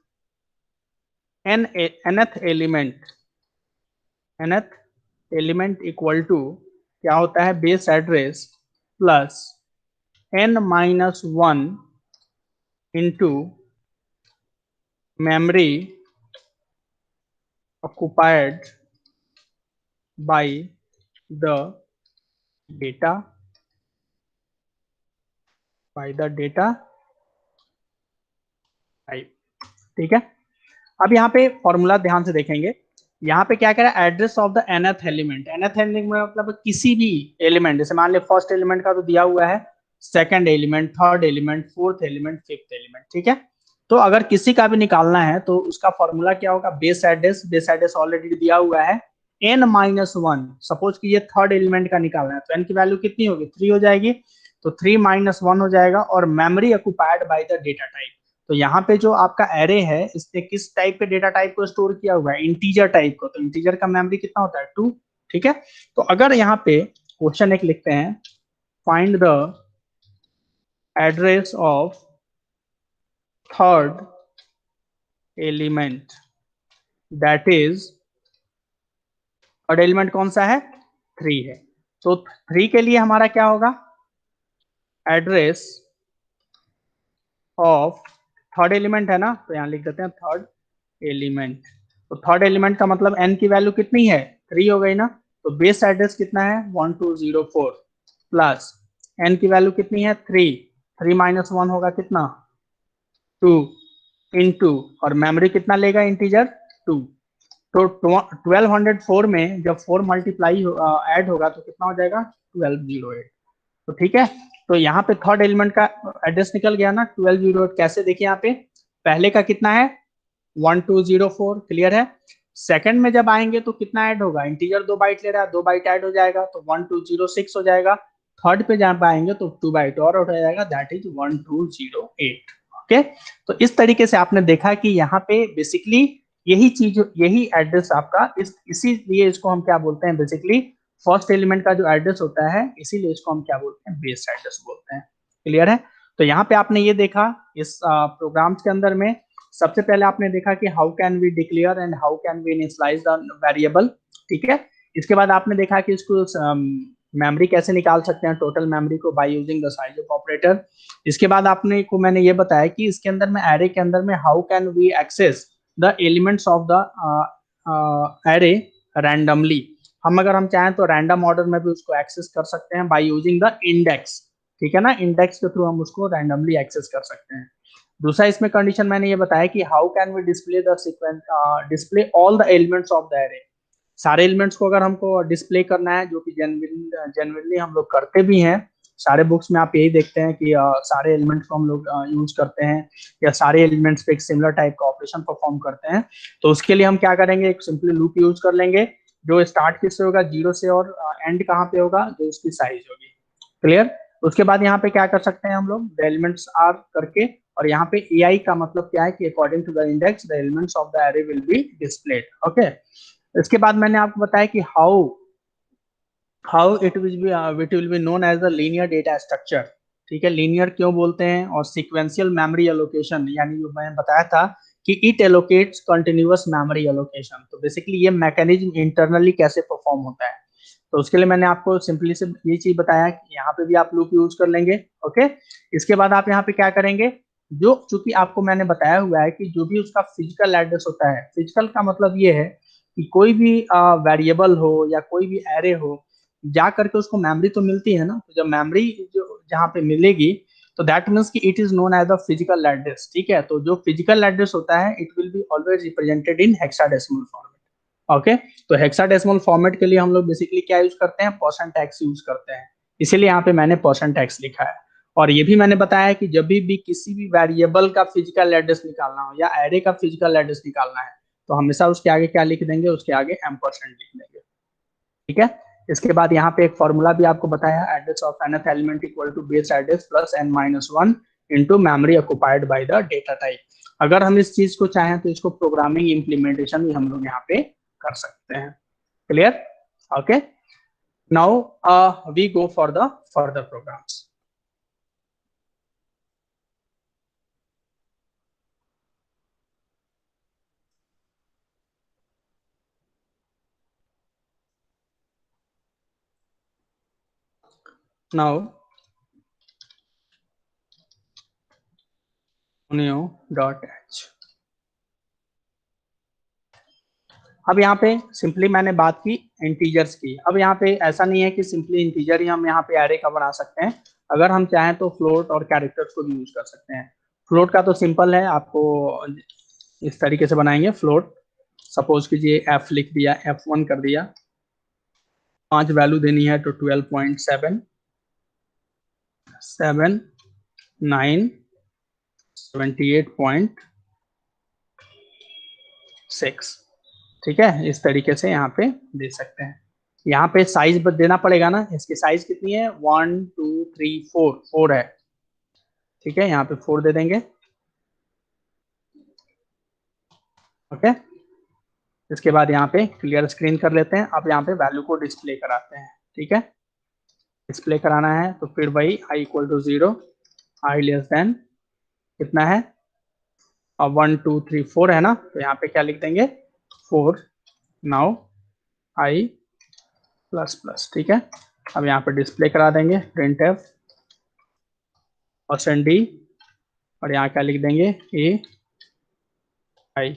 nth element equal to क्या होता है, base address plus n-1 into memory occupied by the data type, ठीक है। अब यहाँ पे फॉर्मूला ध्यान से देखेंगे, यहाँ पे क्या कह रहा है, address of the nth element. nth element मतलब किसी भी एलिमेंट, जैसे मान लिया फर्स्ट एलिमेंट का तो दिया हुआ है, second element, third element, fourth element, fifth element, ठीक है। तो अगर किसी का भी निकालना है तो उसका फॉर्मूला क्या होगा, base address. Base address already दिया हुआ है n-1। सपोज कि ये थर्ड एलिमेंट का निकालना है तो n की वैल्यू कितनी होगी, 3 हो जाएगी, तो 3-1 हो जाएगा। और memory occupied by the data type, तो यहाँ पे जो आपका एरे है इसने किस टाइप के डेटा टाइप को स्टोर किया हुआ है, इंटीजर टाइप को। तो इंटीजर का मेमोरी कितना होता है, 2, ठीक है। तो अगर यहाँ पे क्वेश्चन एक लिखते हैं, find the address of third element, that is third element कौन सा है, 3 है। तो 3 के लिए हमारा क्या होगा, एड्रेस ऑफ थर्ड एलिमेंट है ना, तो यहाँ लिख देते हैं थर्ड एलिमेंट। तो थर्ड एलिमेंट का मतलब n की वैल्यू कितनी है, 3 हो गई ना। तो बेस एड्रेस कितना है 1204 प्लस n की वैल्यू कितनी है 3, 3 माइनस 1 होगा कितना 2 इनटू, और मेमोरी कितना लेगा इंटीजर 2। तो 1204 में जब 4 मल्टीप्लाई ऐड होगा तो कितना हो जाएगा 1208। तो ठीक है, तो यहाँ पे थर्ड एलिमेंट का एड्रेस निकल गया ना 1208। कैसे देखिए यहाँ पे पहले का कितना है 1204, क्लियर है। सेकंड में जब आएंगे तो कितना ऐड होगा, इंटीजर 2 बाइट ले रहा है, 2 बाइट ऐड हो जाएगा तो 1206 हो जाएगा। थर्ड पे जब आएंगे तो 2 बाइट और हो जाएगा, दैट इज 1208। ओके, तो इस तरीके से आपने देखा कि यहाँ पे बेसिकली यही चीज, यही एड्रेस आपका इसीलिए इसको हम क्या बोलते हैं बेसिकली फर्स्ट एलिमेंट का जो एड्रेस होता है, इसीलिए इसको हम क्या बोलते हैं बेस एड्रेस बोलते हैं। क्लियर है। तो यहाँ पे आपने ये देखा इस प्रोग्राम्स के अंदर में सबसे पहले आपने देखा कि how can we declare and how can we initialize the variable, ठीक है। इसके बाद आपने देखा कि इसको मेमोरी कैसे निकाल सकते हैं, टोटल मेमोरी को by using the size of operator. इसके बाद आपने को मैंने ये बताया कि इसके अंदर में एरे के अंदर में how can we access the elements of the array randomly. हम अगर हम चाहें तो रैंडम ऑर्डर में भी उसको एक्सेस कर सकते हैं बाय यूजिंग द इंडेक्स, ठीक है ना। इंडेक्स के थ्रू हम उसको रैंडमली एक्सेस कर सकते हैं। दूसरा इसमें कंडीशन मैंने ये बताया कि how can we display the sequence, display all the elements of the array. सारे एलिमेंट्स को अगर हमको डिस्प्ले करना है, जो कि जनरली हम लोग करते भी हैं, सारे बुक्स में आप यही देखते हैं कि सारे एलिमेंट्स को हम लोग यूज करते हैं या सारे एलिमेंट्स पे एक सिमिलर टाइप का ऑपरेशन परफॉर्म करते हैं। तो उसके लिए हम क्या करेंगे, एक सिंपली लूप यूज कर लेंगे जो स्टार्ट किससे होगा 0 से, और एंड कहाँ पे होगा जो उसकी साइज होगी। क्लियर। उसके बाद यहाँ पे क्या कर सकते हैं हम लोग द एलिमेंट्स आर करके, और यहाँ पे ai का मतलब क्या है कि according to the index the elements of the array will be displayed. Okay, इसके बाद मैंने आपको बताया कि how it will be known as the linear data structure. ठीक है, लीनियर क्यों बोलते हैं, और सीक्वेंशियल मेमोरी एलोकेशन, यानी जो मैंने बताया था कि it allocates continuous memory allocation. तो बेसिकली ये मैकेनिज्म इंटरनली कैसे परफॉर्म होता है, तो उसके लिए मैंने आपको सिंपली से ये चीज बताया कि यहाँ पे भी आप लूप यूज कर लेंगे। ओके, इसके बाद आप यहाँ पे क्या करेंगे, जो चूंकि आपको मैंने बताया हुआ है कि जो भी उसका फिजिकल एड्रेस होता है, फिजिकल का मतलब ये है कि कोई भी वेरिएबल हो या कोई भी एरे हो, जा करके उसको मेमोरी तो मिलती है ना। तो जब मेमोरी जो जहाँ पे मिलेगी तो दैट मीन्स कि it is known as the physical address. ठीक है, तो जो फिजिकल एड्रेस होता है it will be always represented in hexadecimal format. Okay, तो हेक्साडेसिमल फॉर्मेट के लिए हम लोग बेसिकली क्या यूज करते हैं, %x यूज करते हैं, इसीलिए यहाँ पे मैंने %x लिखा है। और ये भी मैंने बताया कि जब भी किसी भी वेरिएबल का फिजिकल एड्रेस निकालना हो या एरे का फिजिकल एड्रेस निकालना है तो हमेशा उसके आगे क्या लिख देंगे, उसके आगे एम्परसेंड लिख देंगे। ठीक है, इसके बाद यहाँ पे एक फॉर्मूला भी आपको बताया, address of nth element equal to base address plus n-1 into memory occupied by the data type. अगर हम इस चीज को चाहें तो इसको प्रोग्रामिंग इंप्लीमेंटेशन भी हम लोग यहाँ पे कर सकते हैं। Clear. Okay, now we go for the further programs. Now new.h। अब यहाँ पे सिंपली मैंने बात की इंटीजर्स की। अब यहाँ पे ऐसा नहीं है कि सिंपली इंटीजर ही हम यहाँ पे एरे का बना सकते हैं, अगर हम चाहें तो फ्लोट और कैरेक्टर्स को भी यूज कर सकते हैं। फ्लोट का तो सिंपल है, आपको इस तरीके से बनाएंगे फ्लोट। सपोज कीजिए f लिख दिया, f1 कर दिया, 5 वैल्यू देनी है तो 12.7 7 9 78.6। ठीक है, इस तरीके से यहाँ पे दे सकते हैं। यहाँ पे साइज देना पड़ेगा ना, इसकी साइज कितनी है 1 2 3 4 4 है। ठीक है, यहाँ पे 4 दे देंगे। ओके, इसके बाद यहाँ पे क्लियर स्क्रीन कर लेते हैं। अब यहाँ पे वैल्यू को डिस्प्ले कराते हैं। ठीक है, डिस्प्ले कराना है तो फिर वही i equal to 0, i less than कितना है, अब 1 2 3 4 है ना, तो यहाँ पे क्या लिख देंगे 4, नाउ i प्लस प्लस। ठीक है, अब यहाँ पे डिस्प्ले करा देंगे printf %d और यहाँ क्या लिख देंगे, ए आई।